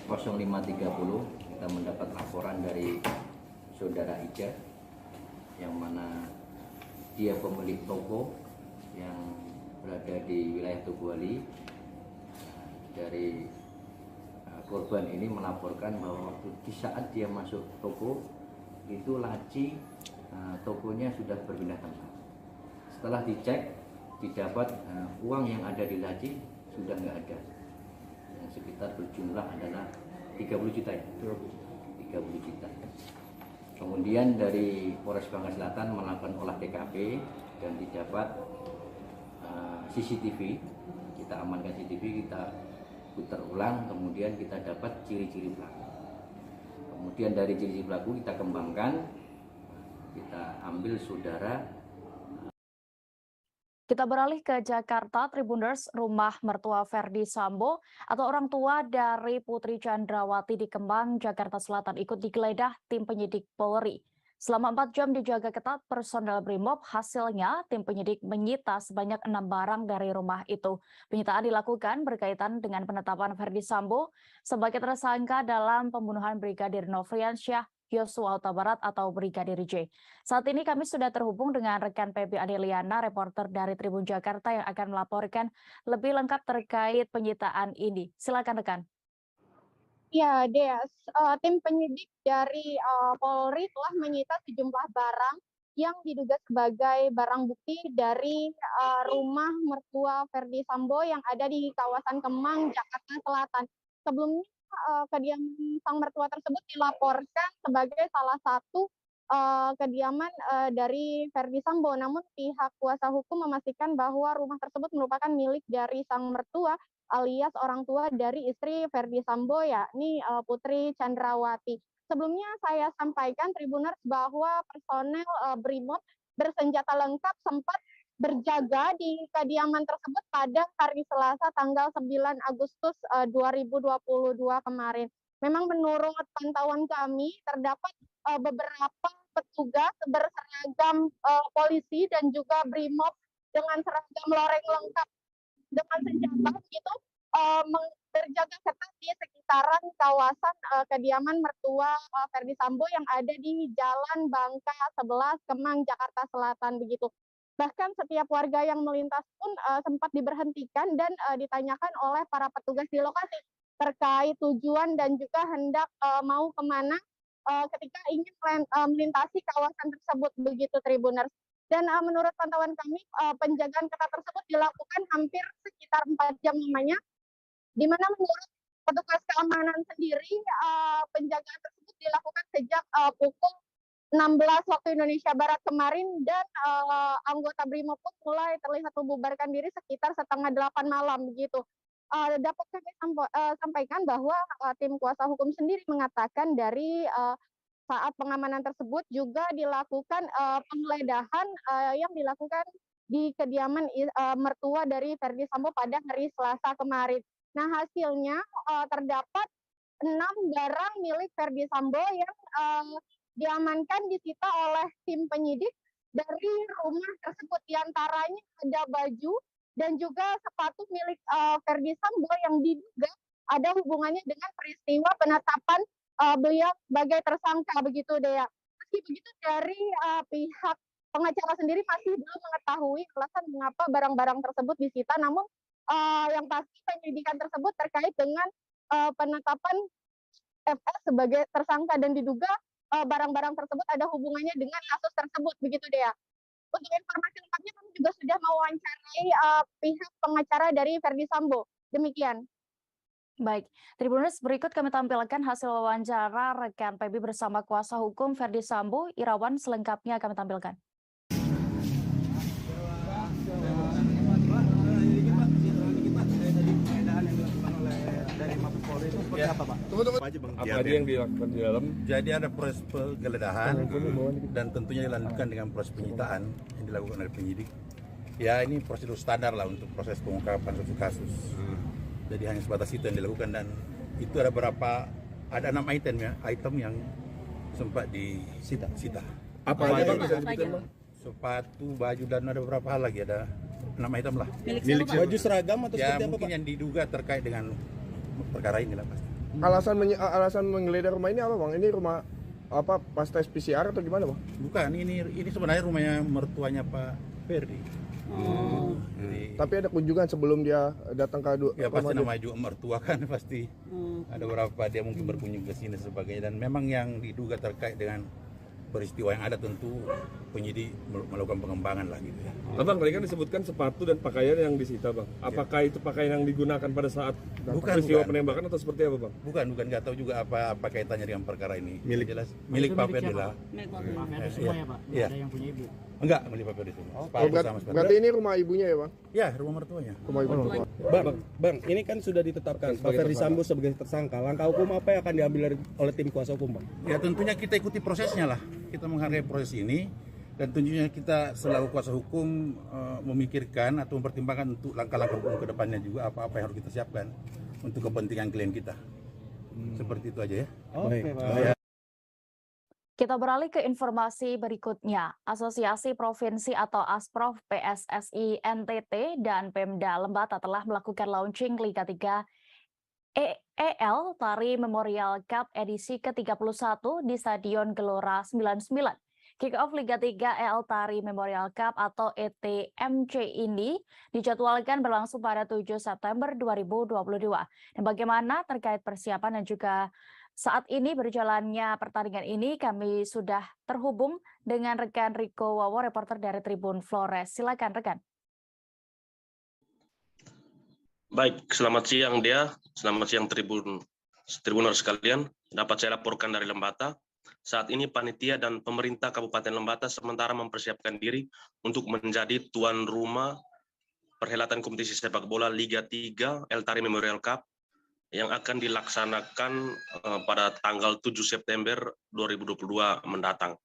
05.30 kita mendapat laporan dari Saudara Ija yang mana dia pemilik toko yang berada di wilayah Tugwali. Dari korban ini melaporkan bahwa waktu di saat dia masuk toko itu laci tokonya sudah berpindah tempat. Setelah dicek, didapat uang yang ada di laci sudah nggak ada. Yang sekitar berjumlah adalah 30 juta ya? 30 juta. Kemudian dari Polres Bangka Selatan melakukan olah TKP dan didapat CCTV. Kita amankan CCTV, kita putar ulang, kemudian kita dapat ciri-ciri pelaku. Kemudian dari ciri-ciri pelaku kita kembangkan, kita ambil saudara. Kita beralih ke Jakarta, Tribuners. Rumah mertua Ferdi Sambo atau orang tua dari Putri Chandrawati di Kemang, Jakarta Selatan ikut digeledah tim penyidik Polri. Selama 4 jam dijaga ketat personel Brimob, hasilnya tim penyidik menyita sebanyak 6 barang dari rumah itu. Penyitaan dilakukan berkaitan dengan penetapan Ferdi Sambo sebagai tersangka dalam pembunuhan Brigadir Nofriansyah Yosua Huta Barat atau Brigadir J. Saat ini kami sudah terhubung dengan rekan PB Adeliana, reporter dari Tribun Jakarta yang akan melaporkan lebih lengkap terkait penyitaan ini. Silakan rekan. Ya, Des, tim penyidik dari Polri telah menyita sejumlah barang yang diduga sebagai barang bukti dari rumah mertua Ferdi Sambo yang ada di kawasan Kemang, Jakarta Selatan. Sebelumnya kediaman sang mertua tersebut dilaporkan sebagai salah satu kediaman dari Ferdi Sambo. Namun pihak kuasa hukum memastikan bahwa rumah tersebut merupakan milik dari sang mertua alias orang tua dari istri Ferdi Sambo, yakni Putri Chandrawati. Sebelumnya saya sampaikan Tribuners bahwa personel Brimob bersenjata lengkap sempat berjaga di kediaman tersebut pada hari Selasa tanggal 9 Agustus 2022 kemarin. Memang menurut pantauan kami terdapat beberapa petugas berseragam polisi dan juga Brimob dengan seragam loreng lengkap dengan senjata begitu berjaga ketat di sekitaran kawasan kediaman mertua Ferdi Sambo yang ada di Jalan Bangka 11 Kemang, Jakarta Selatan begitu. Bahkan setiap warga yang melintas pun sempat diberhentikan dan ditanyakan oleh para petugas di lokasi terkait tujuan dan juga hendak mau kemana ketika ingin melintasi kawasan tersebut begitu Tribuners. Dan menurut pantauan kami penjagaan ketat tersebut dilakukan hampir sekitar 4 jam lamanya, di mana menurut petugas keamanan sendiri penjagaan tersebut dilakukan sejak pukul 16 waktu Indonesia Barat kemarin dan anggota Brimob pun mulai terlihat membubarkan diri sekitar 7:30 malam begitu. Dapat kami sampaikan bahwa tim kuasa hukum sendiri mengatakan dari saat pengamanan tersebut juga dilakukan penggeledahan yang dilakukan di kediaman mertua dari Ferdi Sambo pada hari Selasa kemarin. Nah, hasilnya terdapat 6 barang milik Ferdi Sambo yang diamankan disita oleh tim penyidik dari rumah tersebut. Di antaranya ada baju dan juga sepatu milik Ferdi Sambo yang diduga ada hubungannya dengan peristiwa penetapan beliau sebagai tersangka begitu Dea. Meski begitu dari pihak pengacara sendiri masih belum mengetahui alasan mengapa barang-barang tersebut disita. Namun yang pasti penyelidikan tersebut terkait dengan penetapan FS sebagai tersangka dan diduga barang-barang tersebut ada hubungannya dengan kasus tersebut begitu Dea. Untuk informasi lengkapnya kami juga sudah mewawancarai pihak pengacara dari Ferdi Sambo. Demikian. Baik, Tribuners, berikut kami tampilkan hasil wawancara rekan PB bersama kuasa hukum Ferdi Sambo, Irawan, selengkapnya kami tampilkan. Ya, apa aja yang dilakukan di dalam? Jadi ada proses penggeledahan dan tentunya dilanjutkan dengan proses penyitaan yang dilakukan oleh penyidik. Ya, ini prosedur standar lah untuk proses pengungkapan suatu kasus. Jadi hanya sebatas itu yang dilakukan dan itu ada 6 item yang sempat disita. Apa aja Bang? Bisa disebutin Bang? Sepatu, baju, dan ada beberapa hal lagi, ada 6 item lah. Milik baju seragam atau ya, seperti apa, mungkin Pak? yang diduga terkait dengan perkara ini lah pasti. Alasan menggeledah rumah ini apa Bang? Ini rumah apa pas tes PCR atau gimana Bang? Bukan, ini sebenarnya rumahnya mertuanya Pak Ferdi. Jadi, tapi ada kunjungan sebelum dia datang ke ya pasti namanya juga mertua kan pasti. Ada beberapa dia mungkin berkunjung ke sini sebagainya, dan memang yang diduga terkait dengan peristiwa yang ada tentu penyidik melakukan pengembangan lah gitu ya. Bang, tadi kan disebutkan sepatu dan pakaian yang disita Bang. Apakah itu pakaian yang digunakan pada saat peristiwa penembakan atau seperti apa Bang? Bukan, nggak tahu juga apa kaitannya dengan perkara ini. Milik Pak Ferdi lah. Milik Pak Ferdi semua ya Pak? Iya. Ada yang punya ibu? Enggak, milik Pak Ferdi semua. Berarti ini rumah ibunya ya Bang? Ya, rumah mertuanya. Rumah ibunya. Bang, ini kan sudah ditetapkan Pak Ferdi Sambo sebagai tersangka. Langkah hukum apa yang akan diambil oleh tim kuasa hukum Bang? Ya tentunya kita ikuti prosesnya lah. Kita menghargai proses ini, dan tentunya kita selaku kuasa hukum memikirkan atau mempertimbangkan untuk langkah-langkah hukum ke depannya juga apa yang harus kita siapkan untuk kepentingan klien kita. Seperti itu aja ya. Oke, Kita beralih ke informasi berikutnya. Asosiasi Provinsi atau ASPROF PSSI NTT dan Pemda Lembata telah melakukan launching Liga 3 EL Tari Memorial Cup edisi ke-31 di Stadion Gelora 99. Kick-off Liga 3 EL Tari Memorial Cup atau ETMC ini dijadwalkan berlangsung pada 7 September 2022. Dan bagaimana terkait persiapan dan juga saat ini berjalannya pertandingan ini, kami sudah terhubung dengan rekan Riko Wawo, reporter dari Tribun Flores. Silakan rekan. Baik, selamat siang Dea, selamat siang Tribuners sekalian. Dapat saya laporkan dari Lembata. Saat ini panitia dan pemerintah Kabupaten Lembata sementara mempersiapkan diri untuk menjadi tuan rumah perhelatan kompetisi sepak bola Liga 3 EL Tari Memorial Cup yang akan dilaksanakan pada tanggal 7 September 2022 mendatang.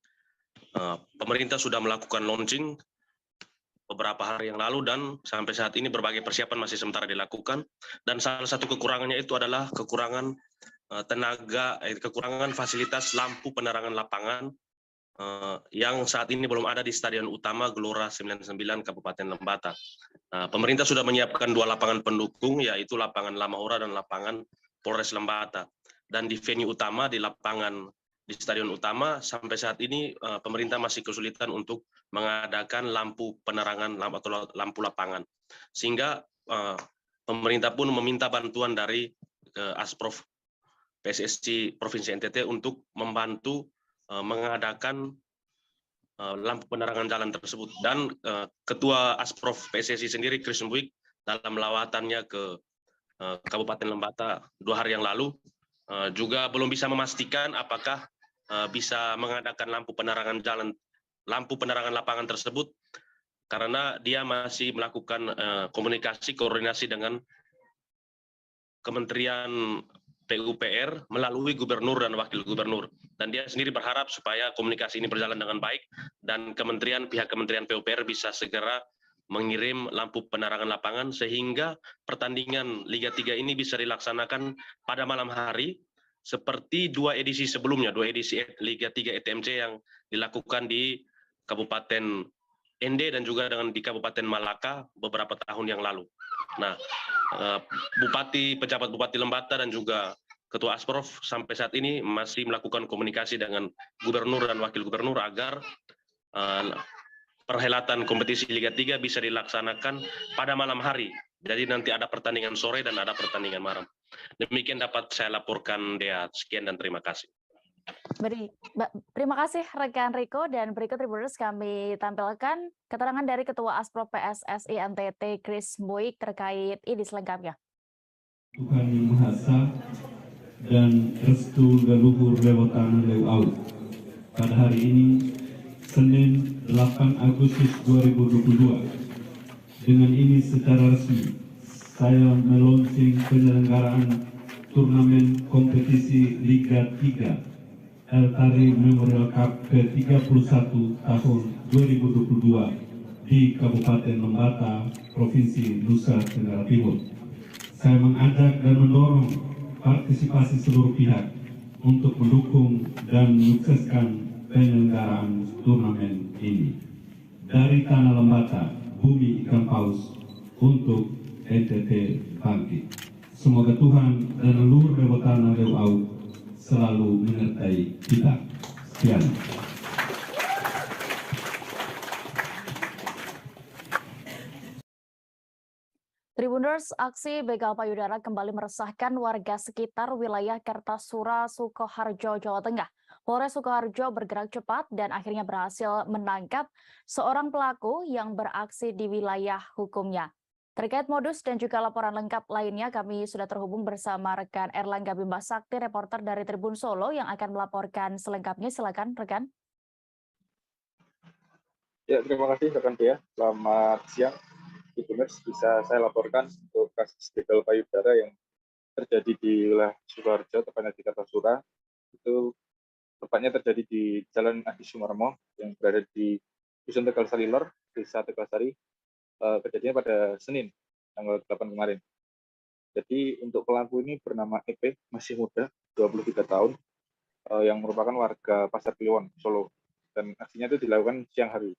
Pemerintah sudah melakukan launching beberapa hari yang lalu, dan sampai saat ini berbagai persiapan masih sementara dilakukan, dan salah satu kekurangannya itu adalah kekurangan kekurangan fasilitas lampu penerangan lapangan yang saat ini belum ada di Stadion Utama Gelora 99 Kabupaten Lembata. Pemerintah sudah menyiapkan 2 lapangan pendukung, yaitu lapangan Lamaura dan lapangan Polres Lembata. Dan di venue utama, di Stadion Utama, sampai saat ini pemerintah masih kesulitan untuk mengadakan lampu penerangan atau lampu lapangan. Sehingga pemerintah pun meminta bantuan dari ASPROF PSSI Provinsi NTT untuk membantu mengadakan lampu penerangan jalan tersebut. Dan Ketua ASPROF PSSI sendiri, Chris Mbuik, dalam lawatannya ke Kabupaten Lembata 2 hari yang lalu, juga belum bisa memastikan apakah bisa mengadakan lampu penerangan lapangan tersebut, karena dia masih melakukan komunikasi, koordinasi dengan Kementerian PUPR melalui gubernur dan wakil gubernur. Dan dia sendiri berharap supaya komunikasi ini berjalan dengan baik dan pihak Kementerian PUPR bisa segera mengirim lampu penerangan lapangan sehingga pertandingan Liga 3 ini bisa dilaksanakan pada malam hari seperti 2 edisi sebelumnya, 2 edisi Liga 3 ETMC yang dilakukan di Kabupaten ND dan juga di Kabupaten Malaka beberapa tahun yang lalu. Nah, pejabat Bupati Lembata dan juga Ketua ASPROF sampai saat ini masih melakukan komunikasi dengan Gubernur dan Wakil Gubernur agar perhelatan kompetisi Liga 3 bisa dilaksanakan pada malam hari. Jadi nanti ada pertandingan sore dan ada pertandingan malam. Demikian dapat saya laporkan, Dea. Sekian dan terima kasih. Terima kasih rekan Riko, dan berikut Tribuners kami tampilkan keterangan dari Ketua ASPROF PSSI NTT Chris Mbuik terkait ini selengkapnya. Tuhan Yang Maha Esa dan restu leluhur lewatan lewau. Pada hari ini, Senin 8 Agustus 2022, dengan ini secara resmi saya meluncurkan penyelenggaraan turnamen kompetisi Liga 3 EL Tari Memorial Cup ke-31 tahun 2022 di Kabupaten Lembata, Provinsi Nusa Tenggara Timur. Saya mengajak dan mendorong partisipasi seluruh pihak untuk mendukung dan menyukseskan penyelenggaraan turnamen ini. Dari Tanah Lembata, Bumi Ikan Paus, untuk NTT Bangkit. Semoga Tuhan dan leluhur Dewa Tanah Leu Au selalu menyertai kita. Sekian. Tribuners, aksi begal payudara kembali meresahkan warga sekitar wilayah Kertasura, Sukoharjo, Jawa Tengah. Polres Sukoharjo bergerak cepat dan akhirnya berhasil menangkap seorang pelaku yang beraksi di wilayah hukumnya. Terkait modus dan juga laporan lengkap lainnya, kami sudah terhubung bersama rekan Erlangga Bimba Sakti, reporter dari Tribun Solo yang akan melaporkan selengkapnya. Silakan, rekan. Ya, terima kasih rekan Dea. Selamat siang. Tribuners, bisa saya laporkan untuk kasus begal payudara yang terjadi di wilayah Sukoharjo, tepatnya di Kertasura. Itu tepatnya terjadi di Jalan Adi Sumarmo yang berada di Dusun Tegal Salilor, Desa Tegal Sari. Kejadiannya pada Senin, tanggal 8 kemarin. Jadi untuk pelaku ini bernama EP, masih muda, 23 tahun, yang merupakan warga Pasar Kliwon, Solo. Dan aksinya itu dilakukan siang hari.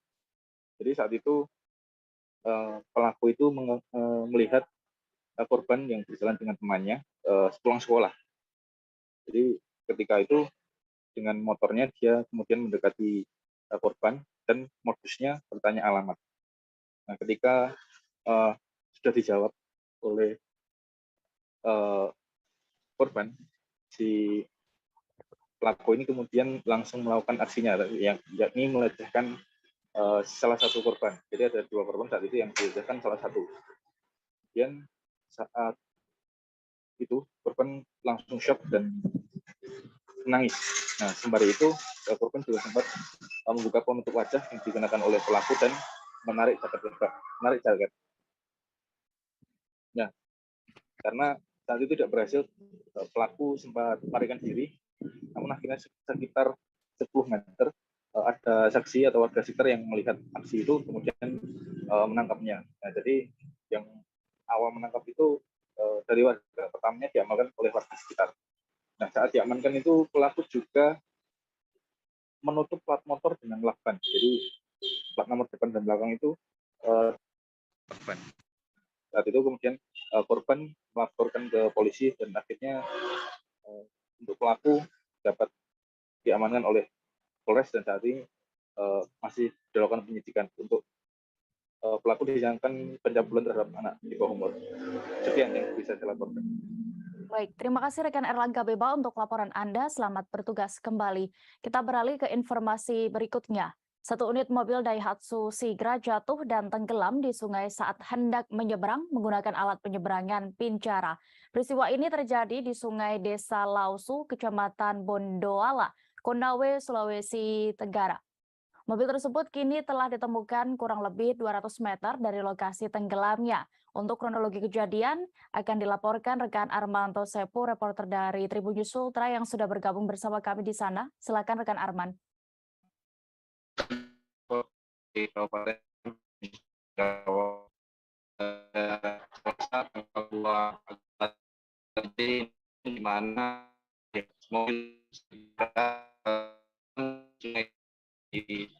Jadi saat itu pelaku itu melihat korban yang berjalan dengan temannya sepulang sekolah. Jadi ketika itu dengan motornya dia kemudian mendekati korban dan modusnya bertanya alamat. Nah, ketika sudah dijawab oleh korban, si pelaku ini kemudian langsung melakukan aksinya, yakni melecehkan salah satu korban. Jadi ada dua korban saat itu yang dilecehkan salah satu. Kemudian saat itu korban langsung shock dan menangis. Nah, sembari itu korban juga sempat membuka penutup wajah yang dikenakan oleh pelaku dan menarik jaket. Nah, karena saat itu tidak berhasil, pelaku sempat melarikan diri, namun akhirnya sekitar 10 meter ada saksi atau warga sekitar yang melihat aksi itu kemudian menangkapnya. Nah, jadi yang awal menangkap itu dari warga, pertamanya diamankan oleh warga sekitar. Nah, saat diamankan itu pelaku juga menutup plat motor dengan lakban. Jadi plat nomor depan dan belakang itu lakban. Saat itu kemudian korban melaporkan ke polisi dan akhirnya untuk pelaku dapat diamankan oleh Polres dan saat ini masih dilakukan penyidikan. Untuk pelaku disangkakan pencabulan terhadap anak di bawah umur. Sekian yang bisa saya laporkan. Baik, terima kasih rekan Erlangga Beba untuk laporan Anda. Selamat bertugas kembali. Kita beralih ke informasi berikutnya. Satu unit mobil Daihatsu Sigra jatuh dan tenggelam di sungai saat hendak menyeberang menggunakan alat penyeberangan pincara. Peristiwa ini terjadi di sungai Desa Lausu, Kecamatan Bondoala, Konawe, Sulawesi Tenggara. Mobil tersebut kini telah ditemukan kurang lebih 200 meter dari lokasi tenggelamnya. Untuk kronologi kejadian akan dilaporkan rekan Armanto Sepu, reporter dari Tribun News Ultra yang sudah bergabung bersama kami di sana. Silakan rekan Arman. Di mana mobil di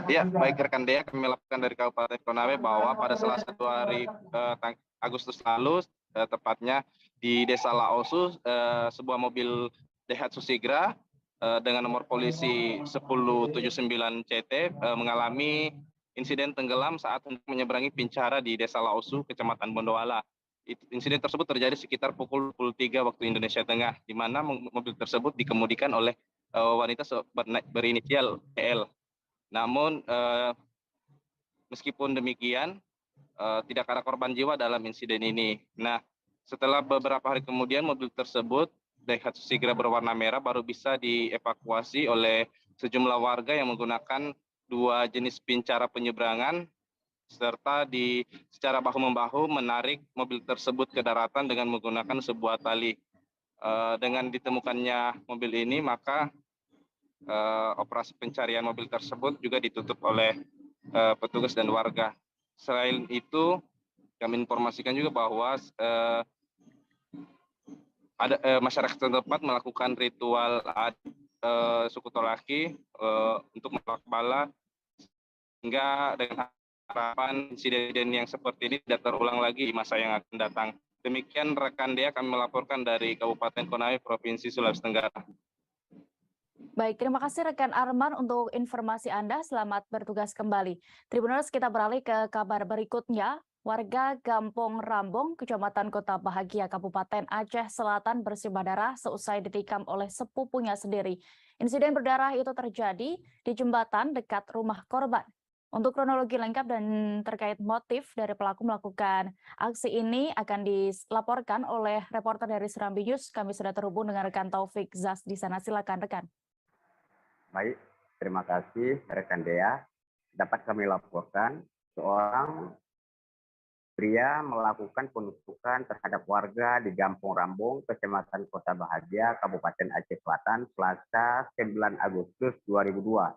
Ya, baik rekan Dea, kami laporkan dari Kabupaten Konawe bahwa pada salah satu hari Agustus lalu, tepatnya di Desa Laosu, sebuah mobil Daihatsu Sigra dengan nomor polisi 1079 CT mengalami insiden tenggelam saat menyeberangi Pincara di Desa Laosu, Kecamatan Bondoala. Insiden tersebut terjadi sekitar pukul 23 waktu Indonesia Tengah, di mana mobil tersebut dikemudikan oleh wanita berinisial PL. Namun meskipun demikian tidak ada korban jiwa dalam insiden ini. Nah, setelah beberapa hari kemudian mobil tersebut Daihatsu Sigra berwarna merah baru bisa dievakuasi oleh sejumlah warga yang menggunakan dua jenis Pincara penyeberangan serta secara bahu-membahu menarik mobil tersebut ke daratan dengan menggunakan sebuah tali. Dengan ditemukannya mobil ini, maka operasi pencarian mobil tersebut juga ditutup oleh petugas dan warga. Selain itu, kami informasikan juga bahwa ada masyarakat setempat melakukan ritual suku Tolaki untuk menolak bala, hingga dengan harapan insiden yang seperti ini tidak terulang lagi di masa yang akan datang. Demikian rekan Dea, kami melaporkan dari Kabupaten Konawe, Provinsi Sulawesi Tenggara. Baik, terima kasih rekan Arman untuk informasi Anda. Selamat bertugas kembali. Tribuners, kita beralih ke kabar berikutnya. Warga Gampong Rambong, Kecamatan Kota Bahagia, Kabupaten Aceh Selatan bersimbah darah seusai ditikam oleh sepupunya sendiri. Insiden berdarah itu terjadi di jembatan dekat rumah korban. Untuk kronologi lengkap dan terkait motif dari pelaku melakukan aksi ini akan dilaporkan oleh reporter dari Serambi News. Kami sudah terhubung dengan rekan Taufik Zas di sana. Silakan rekan. Baik, terima kasih rekan Dea. Dapat kami laporkan seorang pria melakukan penusukan terhadap warga di Gampong Rambong, Kecamatan Kota Bahagia, Kabupaten Aceh Selatan, Selasa 9 Agustus 2022.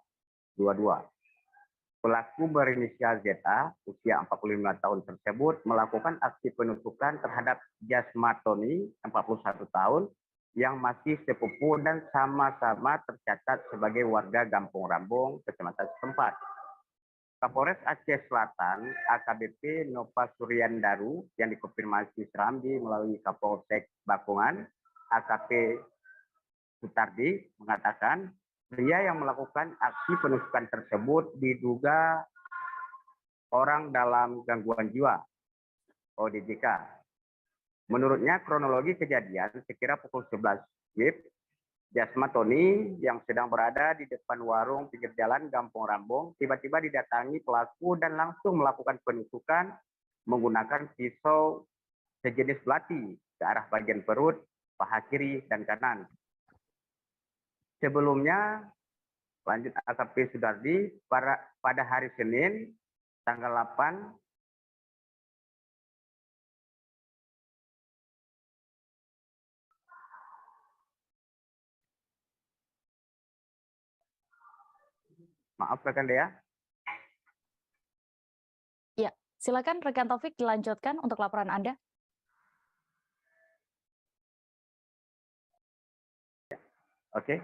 Pelaku berinisial ZA, usia 45 tahun tersebut, melakukan aksi penusukan terhadap Jasmatoni, 41 tahun, yang masih sepupu dan sama-sama tercatat sebagai warga Gampong Rambong, Kecamatan setempat. Kapolres Aceh Selatan, AKBP Nova Suryandaru, yang dikonfirmasi Serambi melalui Kapolsek Bakungan, AKP Sutardi, mengatakan pria yang melakukan aksi penusukan tersebut diduga orang dalam gangguan jiwa, ODGK. Menurutnya kronologi kejadian sekira pukul 11 WIB, Jasmatoni yang sedang berada di depan warung pinggir jalan Gampong Rambong tiba-tiba didatangi pelaku dan langsung melakukan penusukan menggunakan pisau sejenis belati ke arah bagian perut, paha kiri, dan kanan. Sebelumnya, lanjut AKP Sudardi, pada hari Senin, tanggal 8 Maaf rekan Dea. Ya, silakan rekan Taufik dilanjutkan untuk laporan Anda. Oke.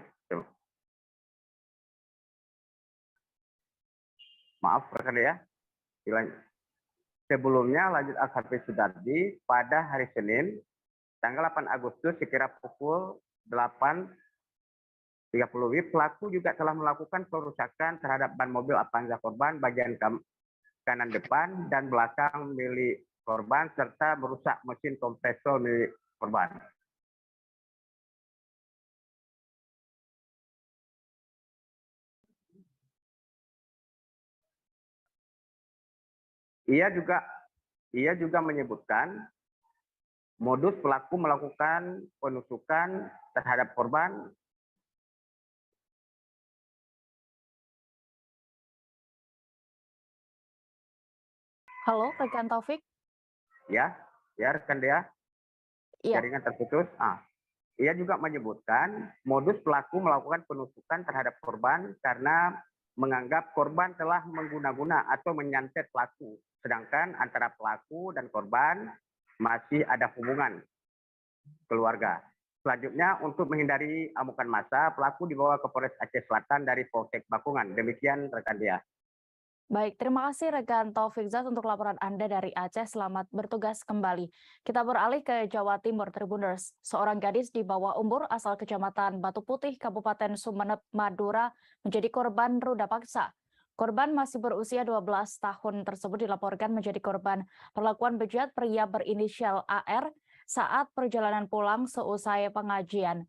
Maaf rekan Dea. Sebelumnya lanjut AKP Sudardi pada hari Senin tanggal 8 Agustus sekira pukul 8.30 WIB, pelaku juga telah melakukan perusakan terhadap ban mobil Avanza korban bagian kanan depan dan belakang milik korban serta merusak mesin kompresor milik korban. Ia juga menyebutkan modus pelaku melakukan penusukan terhadap korban Halo, rekan Taufik. Ya rekan Dea. Iya. Jaringan terputus. Ia juga menyebutkan modus pelaku melakukan penusukan terhadap korban karena menganggap korban telah mengguna-guna atau menyantet pelaku, sedangkan antara pelaku dan korban masih ada hubungan keluarga. Selanjutnya, untuk menghindari amukan massa, pelaku dibawa ke Polres Aceh Selatan dari Polsek Bakungan. Demikian rekan Dea. Baik, terima kasih rekan Taufik Zat untuk laporan Anda dari Aceh. Selamat bertugas kembali. Kita beralih ke Jawa Timur, Tribuners. Seorang gadis di bawah umur asal Kecamatan Batu Putih, Kabupaten Sumeneb, Madura menjadi korban ruda paksa. Korban masih berusia 12 tahun tersebut dilaporkan menjadi korban perlakuan bejat pria berinisial AR saat perjalanan pulang seusai pengajian.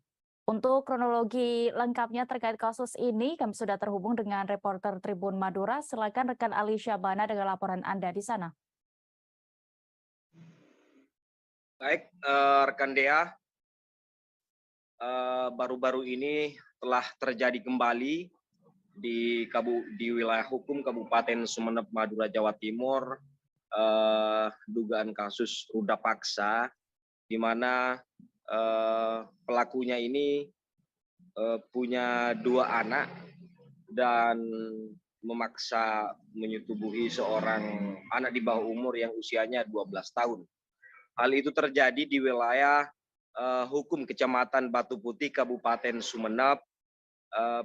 Untuk kronologi lengkapnya terkait kasus ini, kami sudah terhubung dengan reporter Tribun Madura. Silakan rekan Ali Syabana dengan laporan Anda di sana. Baik, rekan Dea, baru-baru ini telah terjadi kembali di wilayah hukum Kabupaten Sumeneb, Madura, Jawa Timur, dugaan kasus ruda paksa, di mana pelakunya ini punya 2 anak dan memaksa menyetubuhi seorang anak di bawah umur yang usianya 12 tahun. Hal itu terjadi di wilayah hukum Kecamatan Batu Putih, Kabupaten Sumeneb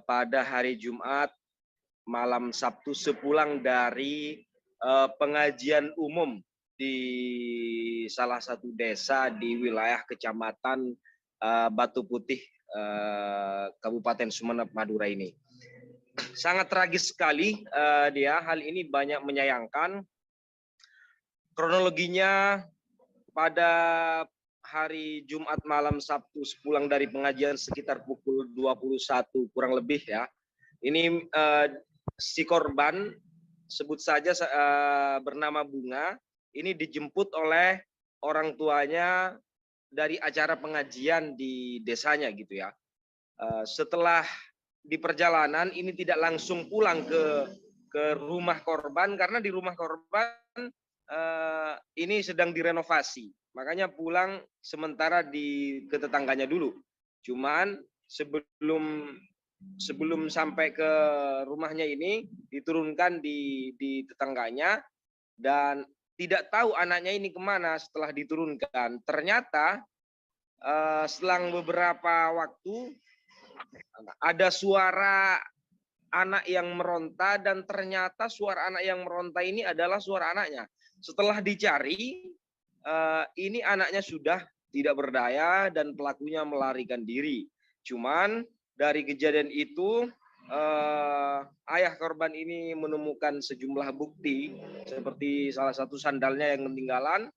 pada hari Jumat malam Sabtu sepulang dari pengajian umum di salah satu desa di wilayah Kecamatan Batu Putih, Kabupaten Sumeneb, Madura ini. Sangat tragis sekali hal ini banyak menyayangkan. Kronologinya pada hari Jumat malam Sabtu sepulang dari pengajian sekitar pukul 21 kurang lebih ya. Ini si korban sebut saja bernama Bunga. Ini dijemput oleh orang tuanya dari acara pengajian di desanya gitu ya. Setelah di perjalanan ini tidak langsung pulang ke rumah korban karena di rumah korban ini sedang direnovasi. Makanya pulang sementara ke tetangganya dulu. Cuman sebelum sampai ke rumahnya ini diturunkan di tetangganya dan tidak tahu anaknya ini kemana setelah diturunkan. Ternyata selang beberapa waktu ada suara anak yang meronta dan ternyata suara anak yang meronta ini adalah suara anaknya. Setelah dicari, ini anaknya sudah tidak berdaya dan pelakunya melarikan diri. Cuman dari kejadian itu ayah korban ini menemukan sejumlah bukti seperti salah satu sandalnya yang ketinggalan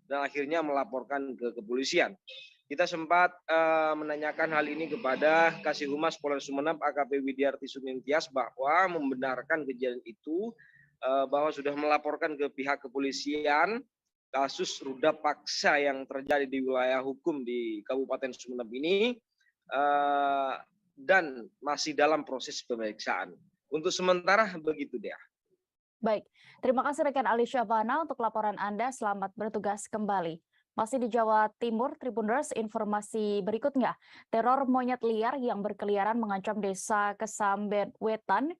dan akhirnya melaporkan ke kepolisian. Kita sempat menanyakan hal ini kepada Kasih Humas Polres Sumeneb AKP Widiarti Sunintias bahwa membenarkan kejadian itu, bahwa sudah melaporkan ke pihak kepolisian kasus ruda paksa yang terjadi di wilayah hukum di Kabupaten Sumeneb ini dan masih dalam proses pemeriksaan. Untuk sementara begitu Dea. Baik, terima kasih rekan Ali Syabana untuk laporan Anda. Selamat bertugas kembali. Masih di Jawa Timur, Tribuners, informasi berikutnya. Teror monyet liar yang berkeliaran mengancam desa Kesamben Wetan,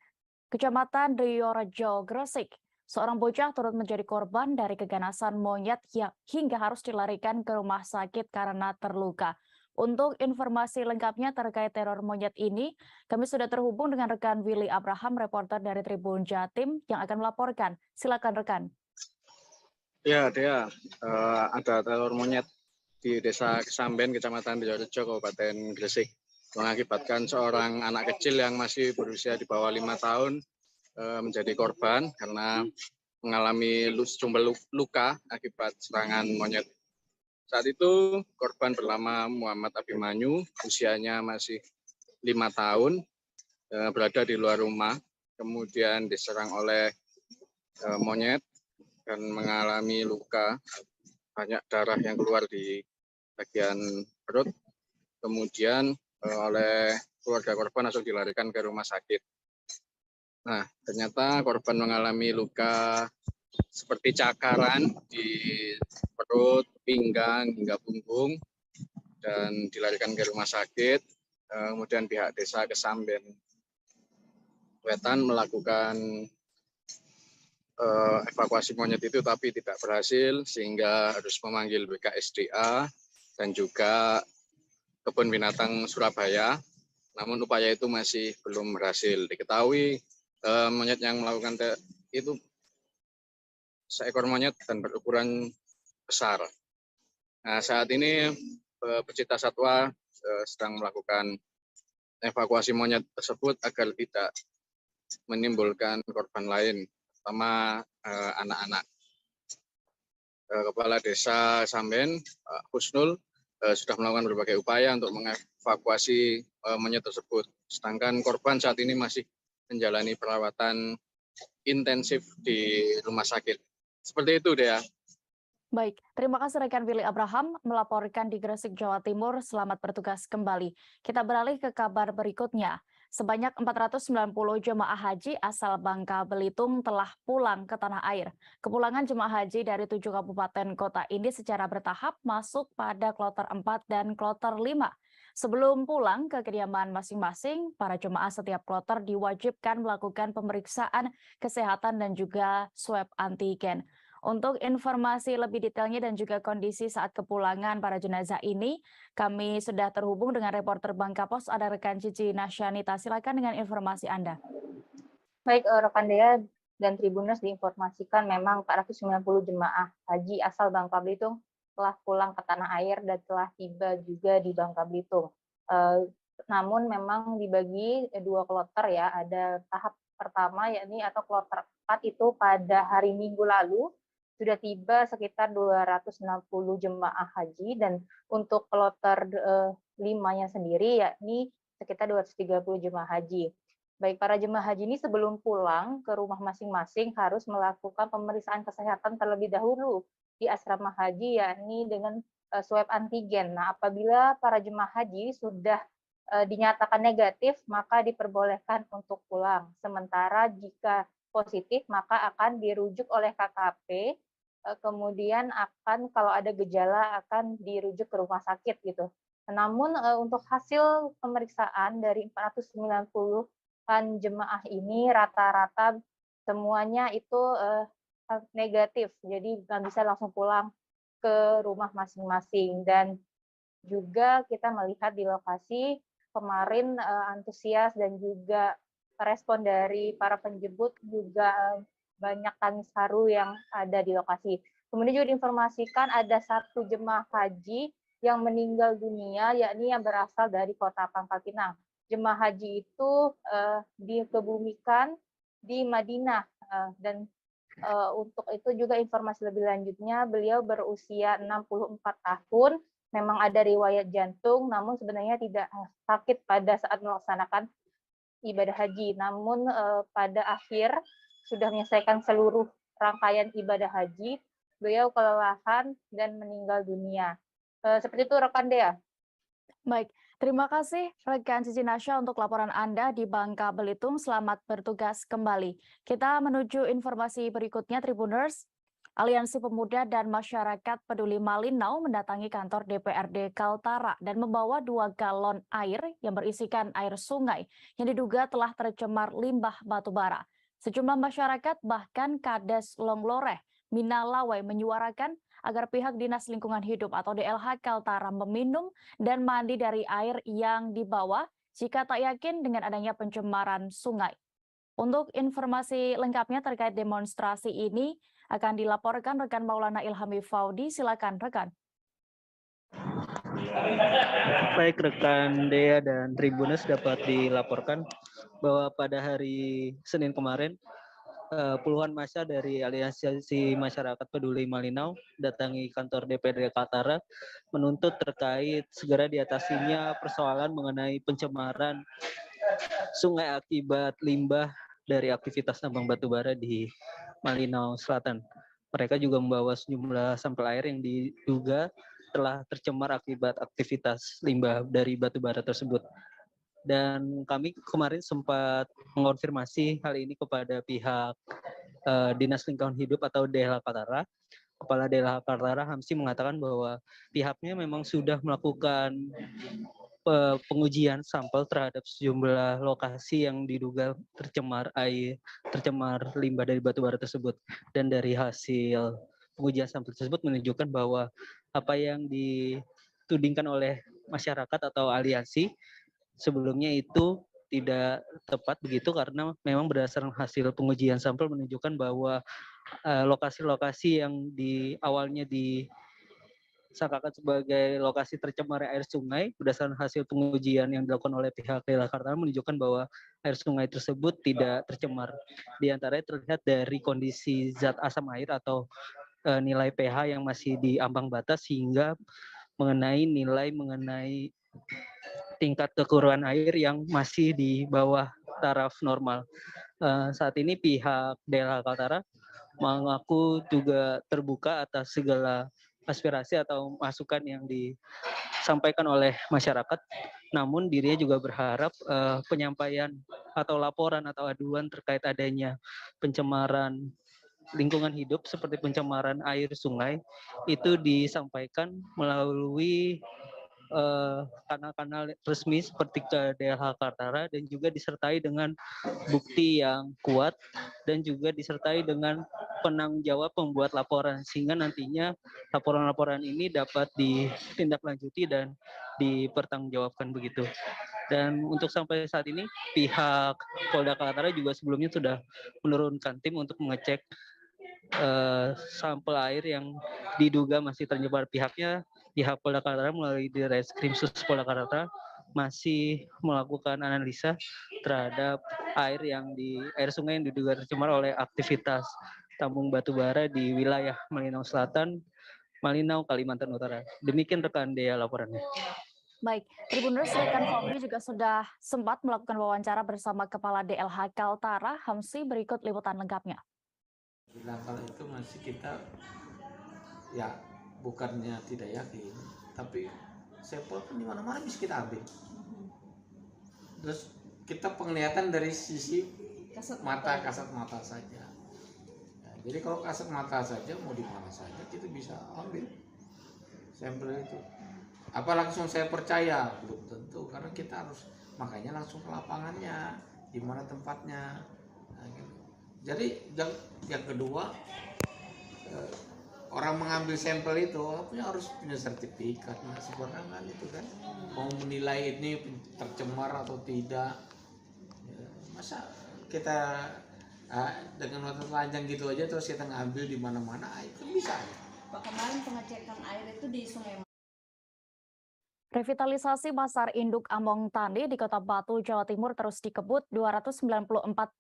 Kecamatan Diorejo, Gresik. Seorang bocah turut menjadi korban dari keganasan monyet yang hingga harus dilarikan ke rumah sakit karena terluka. Untuk informasi lengkapnya terkait teror monyet ini, kami sudah terhubung dengan rekan Willy Abraham, reporter dari Tribun Jatim, yang akan melaporkan. Silakan rekan. Ya, Dea, ada teror monyet di Desa Kesamben, Kecamatan Diorejo, Kabupaten Gresik, mengakibatkan seorang anak kecil yang masih berusia di bawah 5 tahun menjadi korban karena mengalami sejumlah luka akibat serangan monyet. Saat itu korban bernama Muhammad Abimanyu, usianya masih 5 tahun, berada di luar rumah, kemudian diserang oleh monyet dan mengalami luka, banyak darah yang keluar di bagian perut, kemudian oleh keluarga korban langsung dilarikan ke rumah sakit. Nah, ternyata korban mengalami luka seperti cakaran di perut, pinggang, hingga punggung, dan dilarikan ke rumah sakit. Kemudian pihak desa Kesamben Wetan melakukan evakuasi monyet itu tapi tidak berhasil, sehingga harus memanggil BKSDA dan juga Kebun Binatang Surabaya. Namun upaya itu masih belum berhasil diketahui. Monyet yang melakukan itu seekor monyet dan berukuran besar. Nah, saat ini pecinta satwa sedang melakukan evakuasi monyet tersebut agar tidak menimbulkan korban lain, terutama anak-anak. Kepala Desa Samben, Pak Husnul, sudah melakukan berbagai upaya untuk mengevakuasi monyet tersebut. Sedangkan korban saat ini masih menjalani perawatan intensif di rumah sakit. Seperti itu, Dea. Baik, terima kasih rekan Willy Abraham melaporkan di Gresik, Jawa Timur. Selamat bertugas kembali. Kita beralih ke kabar berikutnya. Sebanyak 490 jemaah haji asal Bangka Belitung telah pulang ke tanah air. Kepulangan jemaah haji dari 7 kabupaten kota ini secara bertahap masuk pada kloter 4 dan kloter 5. Sebelum pulang ke kediaman masing-masing, para jemaah setiap kloter diwajibkan melakukan pemeriksaan kesehatan dan juga swab antigen. Untuk informasi lebih detailnya dan juga kondisi saat kepulangan para jenazah ini, kami sudah terhubung dengan reporter Bangka Pos, ada rekan Cici Nasyanita. Silakan dengan informasi Anda. Baik, rekan Dea dan Tribuners diinformasikan memang 490 jemaah haji asal Bangka Belitung telah pulang ke tanah air dan telah tiba juga di Bangka Belitung. Namun memang dibagi 2 kloter ya, ada tahap pertama yakni atau kloter 4 itu pada hari Minggu lalu sudah tiba sekitar 260 jemaah haji, dan untuk kloter 5-nya sendiri yakni sekitar 230 jemaah haji. Baik, para jemaah haji ini sebelum pulang ke rumah masing-masing harus melakukan pemeriksaan kesehatan terlebih dahulu di asrama haji yakni dengan swab antigen. Nah, apabila para jemaah haji sudah dinyatakan negatif, maka diperbolehkan untuk pulang. Sementara jika positif, maka akan dirujuk oleh KKP, kemudian akan kalau ada gejala akan dirujuk ke rumah sakit gitu. Namun untuk hasil pemeriksaan dari 490-an jemaah ini rata-rata semuanya itu negatif, jadi nggak bisa langsung pulang ke rumah masing-masing. Dan juga kita melihat di lokasi kemarin antusias dan juga respon dari para penjemput juga banyak tangis haru yang ada di lokasi. Kemudian juga diinformasikan ada 1 jemaah haji yang meninggal dunia, yakni yang berasal dari kota Pangkal Pinang. Jemaah haji itu dikebumikan di Madinah, dan untuk itu juga informasi lebih lanjutnya, beliau berusia 64 tahun, memang ada riwayat jantung, namun sebenarnya tidak sakit pada saat melaksanakan ibadah haji. Namun pada akhir sudah menyelesaikan seluruh rangkaian ibadah haji, beliau kelelahan dan meninggal dunia. Seperti itu rekan Dea. Baik, terima kasih rekan Cici Nasya untuk laporan Anda di Bangka Belitung. Selamat bertugas kembali. Kita menuju informasi berikutnya, Tribuners. Aliansi Pemuda dan Masyarakat Peduli Malinau mendatangi kantor DPRD Kaltara dan membawa 2 galon air yang berisikan air sungai yang diduga telah tercemar limbah batubara. Sejumlah masyarakat bahkan Kades Longloreh, Minalawai menyuarakan agar pihak Dinas Lingkungan Hidup atau DLH Kaltara meminum dan mandi dari air yang dibawa jika tak yakin dengan adanya pencemaran sungai. Untuk informasi lengkapnya terkait demonstrasi ini akan dilaporkan rekan Maulana Ilhami Faudi. Silakan rekan. Baik rekan Dea dan Tribuners, dapat dilaporkan bahwa pada hari Senin kemarin puluhan massa dari Aliansi Masyarakat Peduli Malinau datangi kantor DPRD Kaltara menuntut terkait segera diatasinya persoalan mengenai pencemaran sungai akibat limbah dari aktivitas tambang batubara di Malinau Selatan. Mereka juga membawa sejumlah sampel air yang diduga telah tercemar akibat aktivitas limbah dari batubara tersebut. Dan kami kemarin sempat mengonfirmasi hal ini kepada pihak Dinas Lingkungan Hidup atau DLH Kaltara. Kepala DLH Kaltara Hamsi mengatakan bahwa pihaknya memang sudah melakukan pengujian sampel terhadap sejumlah lokasi yang diduga tercemar limbah dari batubara tersebut, dan dari hasil pengujian sampel tersebut menunjukkan bahwa apa yang ditudingkan oleh masyarakat atau aliansi sebelumnya itu tidak tepat begitu, karena memang berdasarkan hasil pengujian sampel menunjukkan bahwa lokasi-lokasi yang awalnya disangkakan sebagai lokasi tercemar air sungai, berdasarkan hasil pengujian yang dilakukan oleh pihak DLH Kaltara menunjukkan bahwa air sungai tersebut tidak tercemar. Di antaranya terlihat dari kondisi zat asam air atau nilai pH yang masih di ambang batas, hingga mengenai tingkat kekeruhan air yang masih di bawah taraf normal. Saat ini pihak DLH Kaltara mengaku juga terbuka atas segala aspirasi atau masukan yang disampaikan oleh masyarakat. Namun dirinya juga berharap penyampaian atau laporan atau aduan terkait adanya pencemaran lingkungan hidup seperti pencemaran air sungai itu disampaikan melalui kanal-kanal resmi seperti ke DLH Kaltara, dan juga disertai dengan bukti yang kuat dan juga disertai dengan penanggung jawab pembuat laporan, sehingga nantinya laporan-laporan ini dapat ditindaklanjuti dan dipertanggungjawabkan begitu. Dan untuk sampai saat ini pihak Polda Kaltara juga sebelumnya sudah menurunkan tim untuk mengecek sampel air yang diduga masih tersebar. Pihak Polda Kaltara melalui Direskrimsus Polda Kaltara masih melakukan analisa terhadap air sungai yang diduga tercemar oleh aktivitas tambang batu bara di wilayah Malinau Selatan, Malinau, Kalimantan Utara. Demikian rekan Dea laporannya. Baik, Tribuners, rekan Fombi juga sudah sempat melakukan wawancara bersama Kepala DLH Kaltara, Hamsi. Berikut liputan lengkapnya. Kalau itu masih kita ya bukannya tidak yakin, tapi sampel kan di mana-mana bisa kita ambil. Terus kita penglihatan dari sisi kasat mata saja. Ya, jadi kalau kasat mata saja mau di mana saja kita bisa ambil sampel itu. Apa langsung saya percaya? Belum tentu, karena kita harus makanya langsung ke lapangannya, di mana tempatnya. Nah, gitu. Jadi yang kedua, orang mengambil sampel itu harus punya sertifikat, nggak sembarangan itu kan. Mau menilai ini tercemar atau tidak, ya, masa kita dengan waktu panjang gitu aja terus kita ngambil di mana-mana, itu bisa. Pak, kemarin pengecekan air itu di Sungai. Revitalisasi Pasar Induk Among Tani di Kota Batu, Jawa Timur terus dikebut 294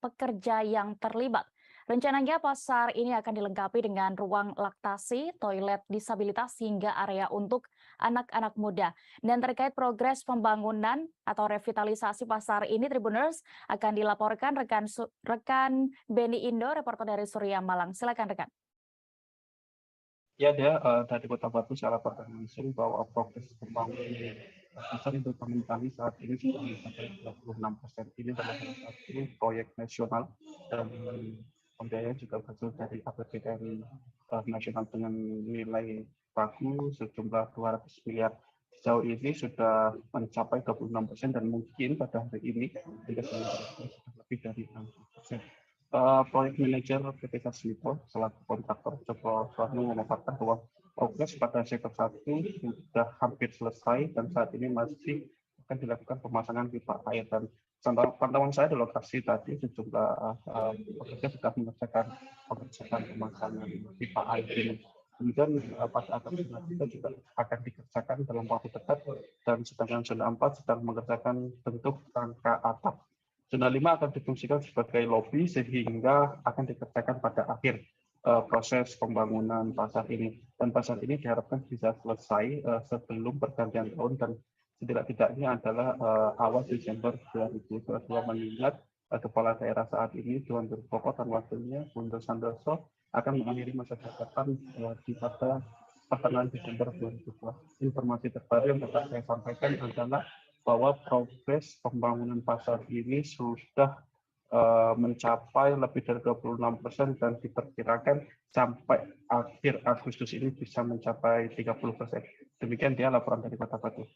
pekerja yang terlibat. Rencananya pasar ini akan dilengkapi dengan ruang laktasi, toilet disabilitas, hingga area untuk anak-anak muda. Dan terkait progres pembangunan atau revitalisasi pasar ini, Tribuners, akan dilaporkan rekan Beni Indo, reporter dari Surya Malang. Silakan rekan. Ya, dari Kota Batu secara langsung bahwa progres pembangunan pasar Induk Among Tani saat ini sudah mencapai 26%. Ini adalah salah satu proyek nasional dan pembiayaan juga berasal dari APBN nasional dengan nilai pagu sejumlah 200 miliar. Sejauh ini sudah mencapai 26% dan mungkin pada hari ini sudah lebih dari 60%. Proyek manajer PT Kasmito selaku kontraktor Joko Suwarno mengatakan bahwa progres pada sektor 1 sudah hampir selesai dan saat ini masih akan dilakukan pemasangan pipa air. Dan pantauan saya di lokasi tadi sejumlah pekerja sudah mengerjakan pemasangan pipa air ini. Kemudian pada atap zona 3 juga akan dikerjakan dalam waktu dekat, dan sedangkan zona 4 sedang mengerjakan bentuk rangka atap. Zona 5 akan difungsikan sebagai lobi sehingga akan dikerjakan pada akhir proses pembangunan pasar ini. Dan pasar ini diharapkan bisa selesai sebelum pergantian tahun, dan setidak-tidaknya adalah awal Desember 2022, mengingat Kepala Daerah saat ini Tuan Pokok dan Wakilnya Bunda Santoso akan mengakhiri masa jabatan pada pertengahan Desember 2022. Informasi terbaru yang dapat saya sampaikan adalah bahwa progres pembangunan pasar ini sudah mencapai lebih dari 26% dan diperkirakan sampai akhir Agustus ini bisa mencapai 30%. Demikian dia laporan dari Kota Batu.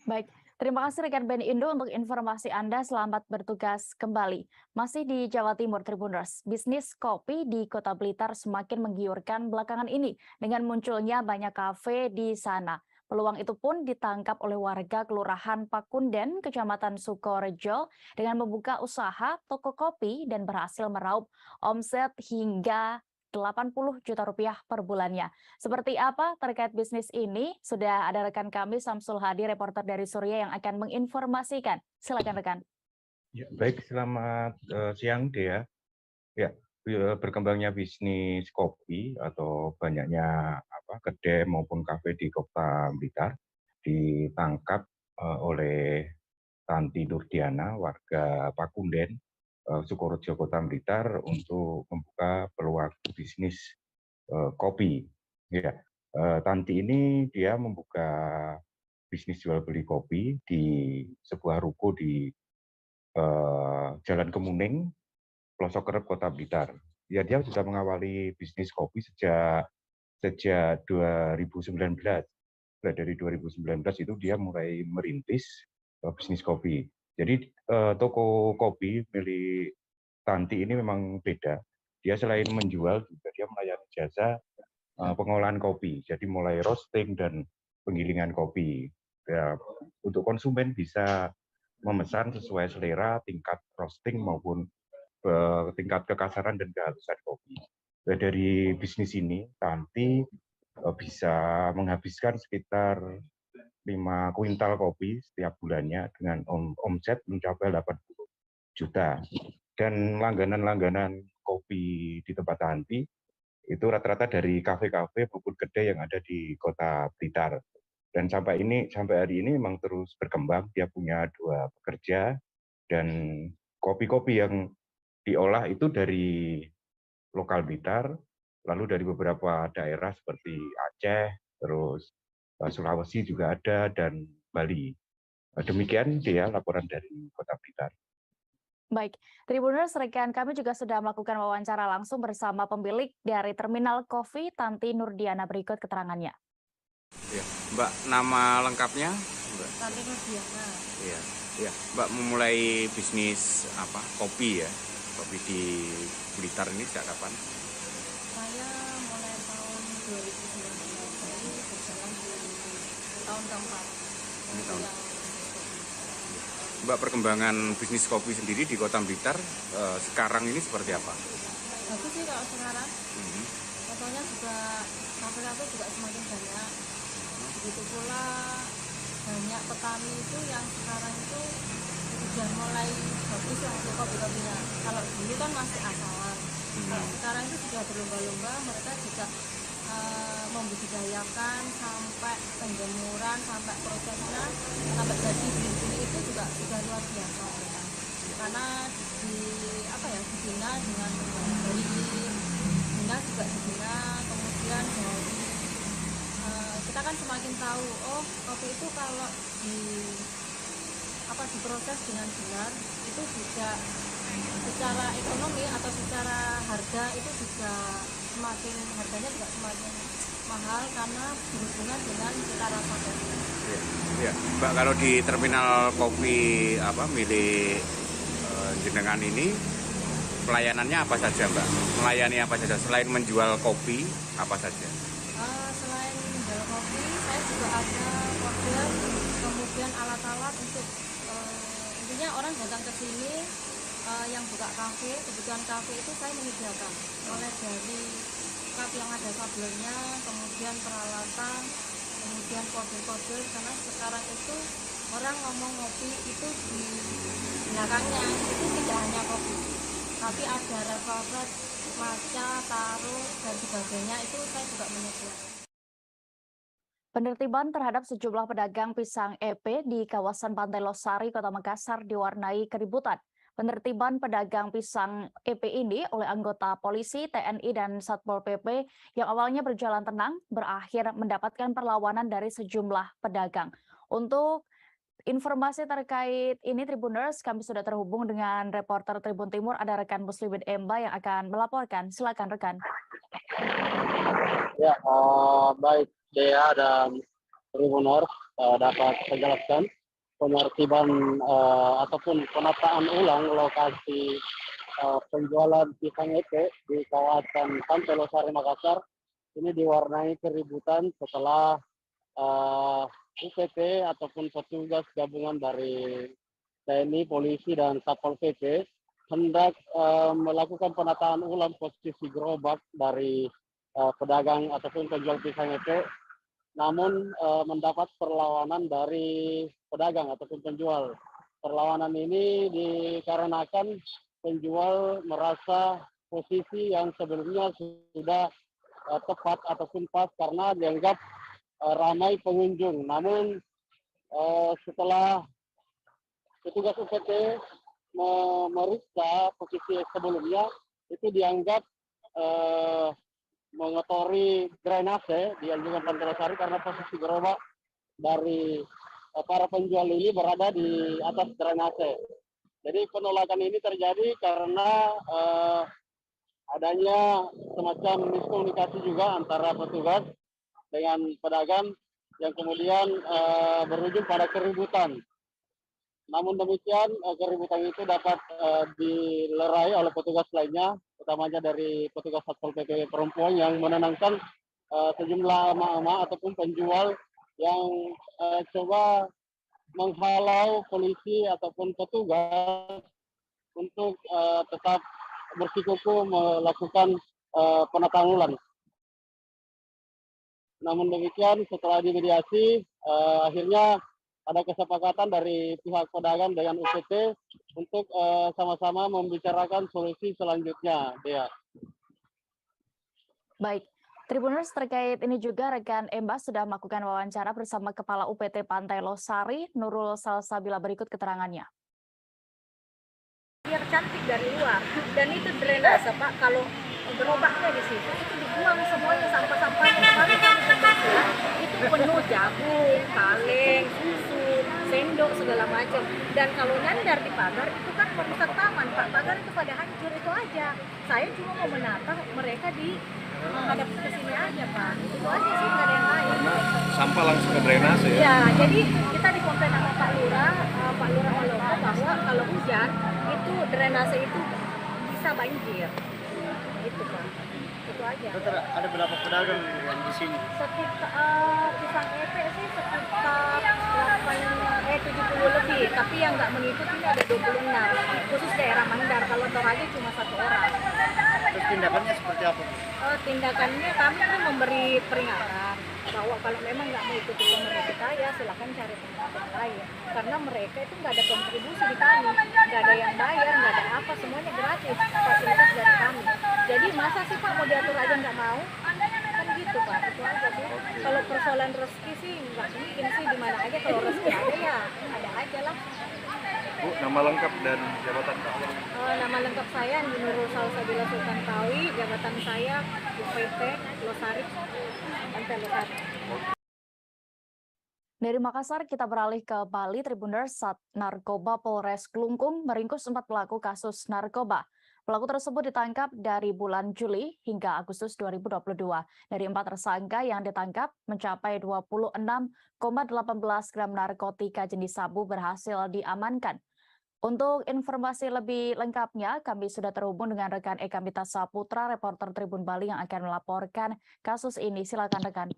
Baik, terima kasih rekan Beni Indo untuk informasi Anda. Selamat bertugas kembali. Masih di Jawa Timur, Tribuners, bisnis kopi di Kota Blitar semakin menggiurkan belakangan ini dengan munculnya banyak kafe di sana. Peluang itu pun ditangkap oleh warga Kelurahan Pakunden, Kecamatan Sukorejo dengan membuka usaha toko kopi dan berhasil meraup omset hingga 80 juta rupiah per bulannya. Seperti apa terkait bisnis ini? Sudah ada rekan kami Samsul Hadi, reporter dari Surya yang akan menginformasikan. Silakan rekan. Ya, baik, selamat siang Dea. Ya, berkembangnya bisnis kopi atau banyaknya kedai maupun kafe di Kota Blitar ditangkap oleh Tanti Nurdiana, warga Pakunden, Sukorejo, Kota Blitar untuk membuka peluang bisnis kopi. Ya, Tanti ini dia membuka bisnis jual beli kopi di sebuah ruko di Jalan Kemuning, Pelosok Kerep, Kota Blitar. Ya, dia sudah mengawali bisnis kopi sejak 2019. Mulai dari 2019 itu dia mulai merintis bisnis kopi. Jadi toko kopi milik Tanti ini memang beda. Dia selain menjual juga dia melayani jasa pengolahan kopi. Jadi mulai roasting dan penggilingan kopi. Ya, untuk konsumen bisa memesan sesuai selera, tingkat roasting maupun tingkat kekasaran dan kehalusan kopi. Dari bisnis ini, Tanti bisa menghabiskan sekitar 5 kuintal kopi setiap bulannya dengan omset mencapai 80 juta. Dan langganan-langganan kopi di tempat Tanti itu rata-rata dari kafe-kafe maupun kedai yang ada di Kota Blitar. Dan sampai hari ini memang terus berkembang. Dia punya 2 pekerja dan kopi-kopi yang diolah itu dari lokal Blitar, lalu dari beberapa daerah seperti Aceh, terus Sulawesi juga ada, dan Bali. Demikian dia laporan dari Kota Blitar. Baik, Tribuners, rekan kami juga sudah melakukan wawancara langsung bersama pemilik dari Terminal Kopi, Tanti Nurdiana. Berikut keterangannya. Ya, Mbak, nama lengkapnya? Mbak? Tanti Nurdiana. Iya, ya. Mbak memulai bisnis kopi ya? Kopi di Blitar ini sejak kapan? Saya mulai tahun 2019, jadi berjalan di tahun keempat. Ini tahun. Mbak, perkembangan bisnis kopi sendiri di Kota Blitar sekarang ini seperti apa? Bagus sih kalau sekarang. Contohnya juga kafe-kafe juga semakin banyak. Begitu pula banyak petani itu yang sekarang itu sudah mulai bagus lah untuk kopi-kopinya. Kalau dulu kan masih asalan. Kalau sekarang itu sudah berlomba-lomba, mereka juga membudidayakan sampai penjemuran, sampai prosesnya, sampai jadi beli itu juga sudah luar biasa mereka. Karena dibina dengan dari bina juga dibina, kemudian dari kita kan semakin tahu, oh kopi itu kalau diproses dengan benar itu juga secara ekonomi atau secara harga itu juga harganya juga semakin mahal karena berhubungan dengan cita rasa kopi. Ya, Mbak, kalau di terminal kopi milik jenengan ini pelayanannya apa saja, Mbak? Melayani apa saja selain menjual kopi apa saja? Selain menjual kopi, saya juga ada order, kemudian alat-alat untuk intinya orang datang ke sini yang buka kafe, kebutuhan kafe itu saya menyediakan mulai dari cup yang ada sablonnya, kemudian peralatan, kemudian kode-kode, karena sekarang itu orang ngomong ngopi itu di belakangnya itu tidak hanya kopi, tapi ada revolver, matcha, taro, dan sebagainya, itu saya juga menyediakan. Penertiban terhadap sejumlah pedagang pisang EP di kawasan Pantai Losari, Kota Makassar diwarnai keributan. Penertiban pedagang pisang EP ini oleh anggota polisi, TNI, dan Satpol PP yang awalnya berjalan tenang berakhir mendapatkan perlawanan dari sejumlah pedagang. Untuk informasi terkait ini, Tribuners, kami sudah terhubung dengan reporter Tribun Timur, ada rekan Muslimin Emba yang akan melaporkan. Silakan rekan. Ya, baik Dea dan Tribuners, dapat saya jelaskan penertiban ataupun penataan ulang lokasi penjualan pisang EP di kawasan Pantai Losari Makassar ini diwarnai keributan setelah UPT ataupun petugas gabungan dari TNI, polisi, dan Satpol PP hendak melakukan penataan ulang posisi gerobak dari pedagang ataupun penjual pisang epek, namun mendapat perlawanan dari pedagang ataupun penjual. Perlawanan ini dikarenakan penjual merasa posisi yang sebelumnya sudah tepat ataupun pas karena dianggap ramai pengunjung. Namun setelah petugas UPT memeriksa posisi sebelumnya, itu dianggap mengotori drainase di Anjungan Pantai Losari karena posisi gerobak dari para penjual ini berada di atas drainase. Jadi penolakan ini terjadi karena adanya semacam miskomunikasi juga antara petugas dengan pedagang yang kemudian berujung pada keributan. Namun demikian, keributan itu dapat dilerai oleh petugas lainnya, utamanya dari petugas Satpol PP perempuan yang menenangkan sejumlah emak-emak ataupun penjual yang coba menghalau polisi ataupun petugas untuk tetap bersikukuh melakukan penataan ulang. Namun demikian, setelah dimediasi, akhirnya ada kesepakatan dari pihak pedagang dengan UPT untuk sama-sama membicarakan solusi selanjutnya. Baik, Tribuners, terkait ini juga rekan Embas sudah melakukan wawancara bersama Kepala UPT Pantai Losari, Nurul Salsabila, berikut keterangannya. Biar cantik dari luar, dan itu drainase Pak, kalau gerobaknya di situ itu dibuang semuanya sampah-sampahnya. Kemarin kami pembersihan itu penuh jagung, kaleng, susu, sendok, segala macam. Dan kalau nyandar di pagar itu kan merusak taman Pak, pagar itu pada hancur, itu aja. Saya cuma mau menata mereka di menghadap ke sini aja Pak, itu aja sih, nggak ada yang lain. Karena sampah langsung ke drainase ya? Ya, jadi kita dikomplain sama Pak Lurah Malopo bahwa kalau hujan itu drainase itu bisa banjir. Itu Pak, itu aja. Dokter, ada berapa pedagang yang di sini? Sekitar pisang epek sih sekitar 70 lebih, tapi yang nggak mengikuti ini ada 26, khusus daerah Mandar. Kalau Toraja cuma 1 orang. Terus tindakannya seperti apa? Tindakannya kami memberi peringatan bahwa kalau memang nggak mengikuti pemerintah kita ya silakan cari tempat yang lain, karena mereka itu nggak ada kontribusi di kami, nggak ada yang bayar, nggak ada apa, semuanya gratis, fasilitas dari kami. Jadi masa sih Pak mau diatur aja nggak mau? Kan gitu Pak, itu aja sih. Kalau persoalan rezeki sih nggak mungkin sih, di mana aja kalau rezeki ada ya ada aja lah. Bu, nama lengkap dan jabatan Pak? Nama lengkap saya Nurul Salsabila Sultantawi, jabatan saya UPT Losari, Pantai Losari. Dari Makassar kita beralih ke Bali. Tribuners, Sat Narkoba Polres Klungkung meringkus 4 pelaku kasus narkoba. Pelaku tersebut ditangkap dari bulan Juli hingga Agustus 2022. Dari 4 tersangka yang ditangkap, mencapai 26,18 gram narkotika jenis sabu berhasil diamankan. Untuk informasi lebih lengkapnya, kami sudah terhubung dengan rekan Eka Mita Saputra, reporter Tribun Bali yang akan melaporkan kasus ini. Silakan rekan.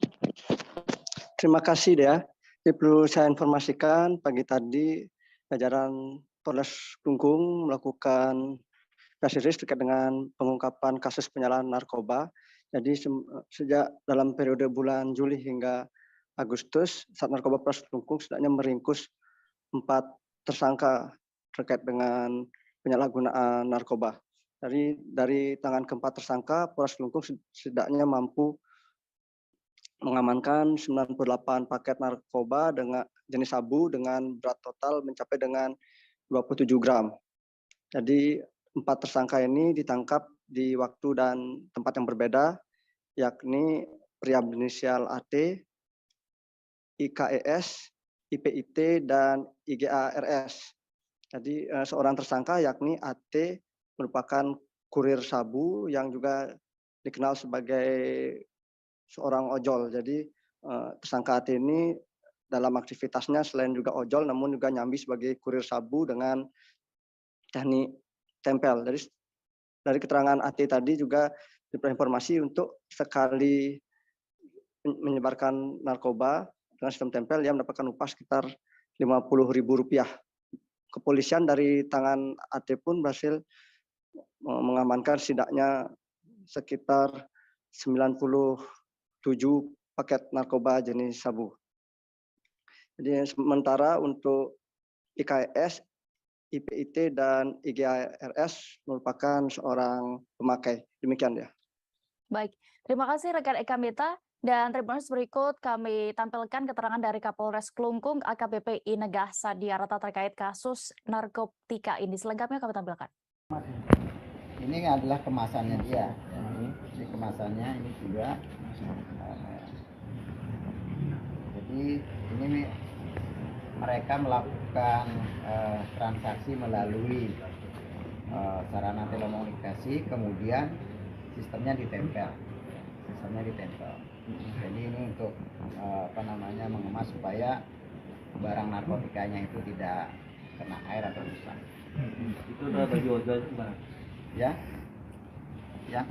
Terima kasih Dea. Perlu saya informasikan pagi tadi jajaran Polres Klungkung melakukan press release terkait dengan pengungkapan kasus penyalahgunaan narkoba. Jadi sejak dalam periode bulan Juli hingga Agustus, Sat Narkoba Polres Klungkung setidaknya meringkus 4 tersangka terkait dengan penyalahgunaan narkoba. Dari tangan keempat tersangka, Polres Klungkung setidaknya mampu mengamankan 98 paket narkoba dengan jenis sabu dengan berat total mencapai dengan 27 gram. Jadi 4 tersangka ini ditangkap di waktu dan tempat yang berbeda, yakni pria berinisial AT, IKES, IPIT, dan IGARS. Jadi seorang tersangka yakni AT merupakan kurir sabu yang juga dikenal sebagai seorang ojol. Jadi tersangka AT ini dalam aktivitasnya selain juga ojol, namun juga nyambi sebagai kurir sabu dengan teknik tempel. Dari keterangan AT tadi juga diperoleh informasi untuk sekali menyebarkan narkoba dengan sistem tempel yang mendapatkan upah sekitar Rp50.000. Kepolisian dari tangan AT pun berhasil mengamankan setidaknya sekitar 97 paket narkoba jenis sabu. Jadi sementara untuk IKS, IPIT, dan IGRS merupakan seorang pemakai. Demikian ya. Baik, terima kasih rekan Eka Mita. Dan Tribuners, berikut kami tampilkan keterangan dari Kapolres Klungkung AKBP Inegah Sadiarata terkait kasus narkotika ini. Selengkapnya kami tampilkan. Ini adalah kemasannya dia. Jadi kemasannya ini juga. Jadi ini mereka melakukan transaksi melalui sarana telekomunikasi, kemudian sistemnya ditempel. Jadi ini untuk mengemas supaya barang narkotikanya itu tidak kena air atau rusak. Itu udah bagi ojol gimana? Ya, yang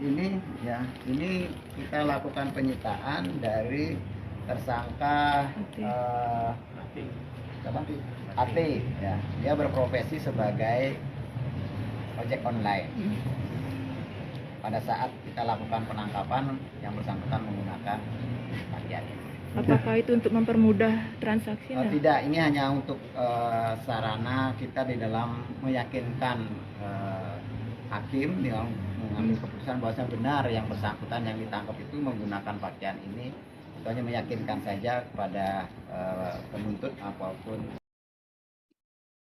ini kita lakukan penyitaan dari tersangka AT, ya. Dia berprofesi sebagai ojek online. Pada saat kita lakukan penangkapan, yang bersangkutan menggunakan pakaian. Apakah itu untuk mempermudah transaksi? Tidak, ini hanya untuk sarana kita di dalam meyakinkan hakim yang mengambil keputusan bahwa benar yang bersangkutan yang ditangkap itu menggunakan pakaian ini. Itu hanya meyakinkan saja kepada penuntut apapun.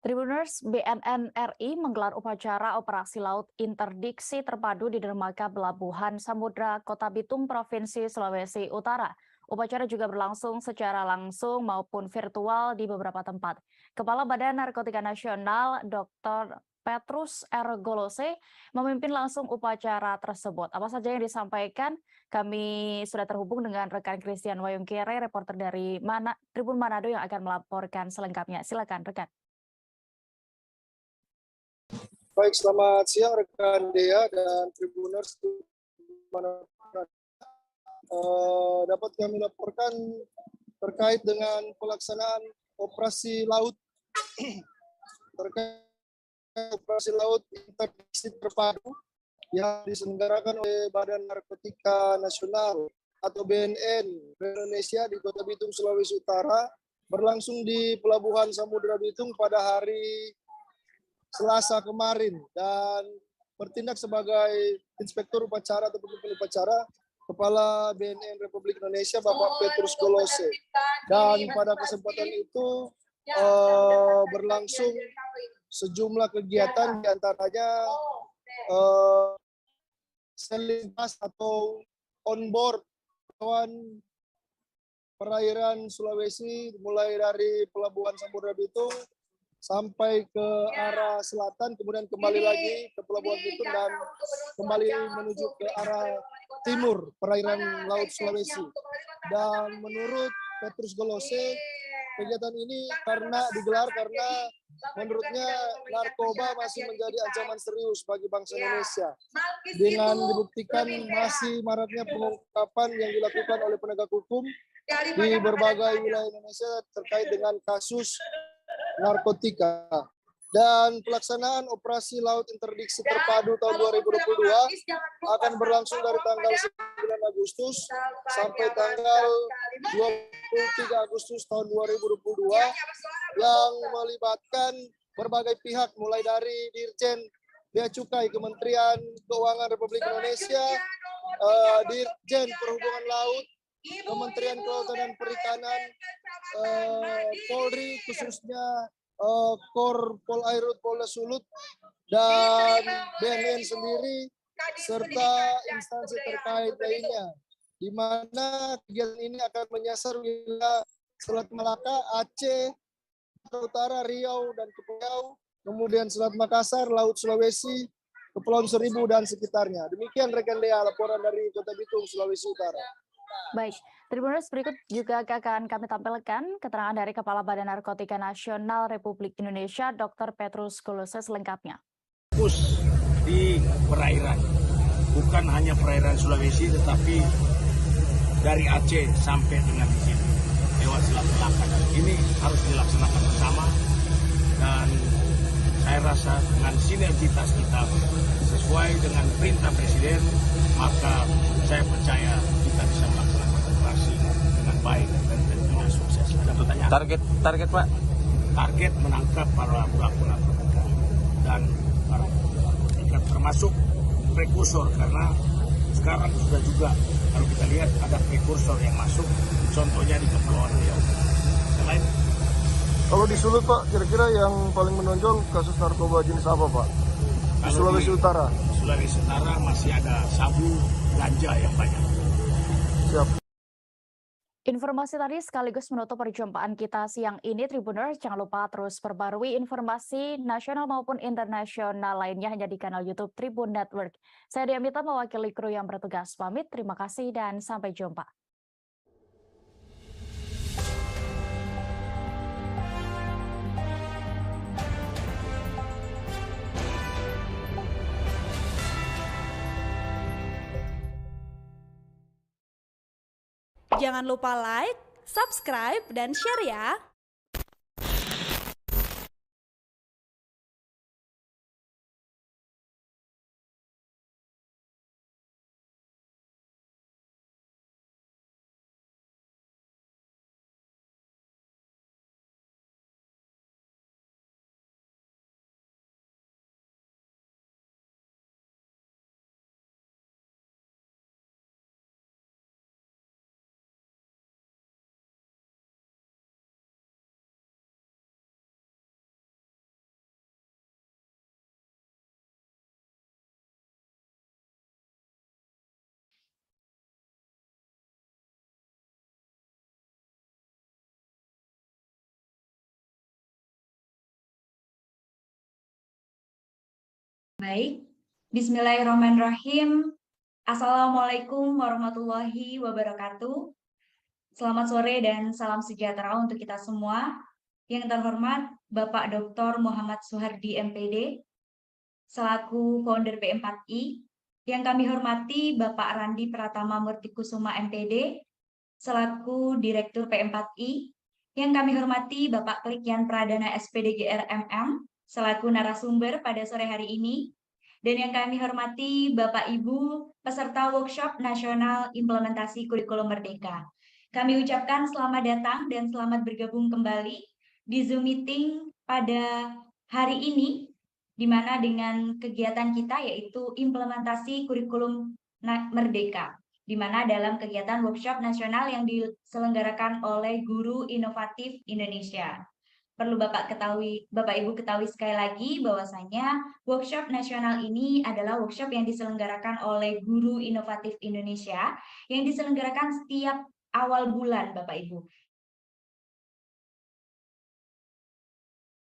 Tribuners, BNN RI menggelar upacara Operasi Laut Interdiksi Terpadu di dermaga Pelabuhan Samudra Kota Bitung, Provinsi Sulawesi Utara. Upacara juga berlangsung secara langsung maupun virtual di beberapa tempat. Kepala Badan Narkotika Nasional, Dr. Petrus R. Golose, memimpin langsung upacara tersebut. Apa saja yang disampaikan? Kami sudah terhubung dengan rekan Christian Wayungkere, reporter dari Tribun Manado yang akan melaporkan selengkapnya. Silakan rekan. Baik, selamat siang rekan Dea dan Tribuners. Dapat kami laporkan terkait dengan pelaksanaan operasi laut interdiksi terpadu yang diselenggarakan oleh Badan Narkotika Nasional atau BNN Indonesia di Kota Bitung, Sulawesi Utara, berlangsung di Pelabuhan Samudra Bitung pada hari Selasa kemarin, dan bertindak sebagai inspektur upacara atau pemimpin upacara Kepala BNN Republik Indonesia Bapak Petrus Golose. Dan pada kesempatan itu berlangsung sejumlah kegiatan, diantaranya sailing pass atau on board perairan Sulawesi mulai dari Pelabuhan Samudra Bitung sampai ke arah selatan, kemudian kembali lagi ke Pelabuhan Bitung dan kembali menuju ke arah timur perairan Laut Sulawesi. Dan menurut Petrus Golose, kegiatan ini digelar karena menurutnya narkoba masih menjadi ancaman serius bagi bangsa Indonesia. Dengan dibuktikan masih maraknya pengungkapan yang dilakukan oleh penegak hukum di berbagai wilayah Indonesia terkait dengan kasus narkotika. Dan pelaksanaan operasi laut interdiksi terpadu tahun 2022 akan berlangsung dari tanggal 9 Agustus sampai tanggal 23 Agustus tahun 2022 yang melibatkan berbagai pihak mulai dari Dirjen Bea Cukai Kementerian Keuangan Republik Indonesia, Dirjen Perhubungan Laut, Kementerian Kelautan dan Perikanan, Polri khususnya Kor Polairut Polda Sulut, dan BNN sendiri serta instansi terkait lainnya, di mana kegiatan ini akan menyasar wilayah Selat Malaka, Aceh, Utara, Riau dan Kepulauan, kemudian Selat Makassar, Laut Sulawesi, Kepulauan Seribu dan sekitarnya. Demikian rekan Dea, laporan dari Kota Bitung, Sulawesi Utara. Baik, Tribuners, berikut juga akan kami tampilkan keterangan dari Kepala Badan Narkotika Nasional Republik Indonesia, Dr. Petrus Golose, selengkapnya. Fokus di perairan, bukan hanya perairan Sulawesi, tetapi dari Aceh sampai dengan di sini. lewat silaturahmi. Ini harus dilaksanakan bersama, dan saya rasa dengan sinergitas kita sesuai dengan perintah Presiden, maka saya percaya kita bisa melaksanakan operasi dengan baik dan tentunya sukses. Ada pertanyaan? Target Pak? Target menangkap para pelaku dan para pelaku termasuk prekursor, karena sekarang sudah juga kalau kita lihat ada prekursor yang masuk, contohnya di Kepulauan Riau. Selain Kalau di Sulut Pak, kira-kira yang paling menonjol kasus narkoba jenis apa Pak? Di Sulawesi Utara? Sulawesi Utara masih ada sabu, ganja yang banyak. Siap. Informasi tadi sekaligus menutup perjumpaan kita siang ini, Tribuners. Jangan lupa terus perbarui informasi nasional maupun internasional lainnya hanya di kanal YouTube Tribun Network. Saya Diamita mewakili kru yang bertugas pamit. Terima kasih dan sampai jumpa. Jangan lupa like, subscribe, dan share ya! Baik, Bismillahirrahmanirrahim. Assalamualaikum warahmatullahi wabarakatuh. Selamat sore dan salam sejahtera untuk kita semua. Yang terhormat Bapak Dr. Muhammad Suhardi MPD, selaku founder P4I. Yang kami hormati Bapak Randi Pratama Murtikusuma MPD, selaku Direktur P4I. Yang kami hormati Bapak Klikyan Pradana SPDGR MM, selaku narasumber pada sore hari ini, dan yang kami hormati Bapak Ibu peserta workshop nasional implementasi kurikulum Merdeka. Kami ucapkan selamat datang dan selamat bergabung kembali di Zoom meeting pada hari ini, di mana dengan kegiatan kita yaitu implementasi kurikulum Merdeka, di mana dalam kegiatan workshop nasional yang diselenggarakan oleh Guru Inovatif Indonesia. Perlu Bapak Ibu ketahui sekali lagi bahwasanya workshop nasional ini adalah workshop yang diselenggarakan oleh Guru Inovatif Indonesia yang diselenggarakan setiap awal bulan Bapak Ibu.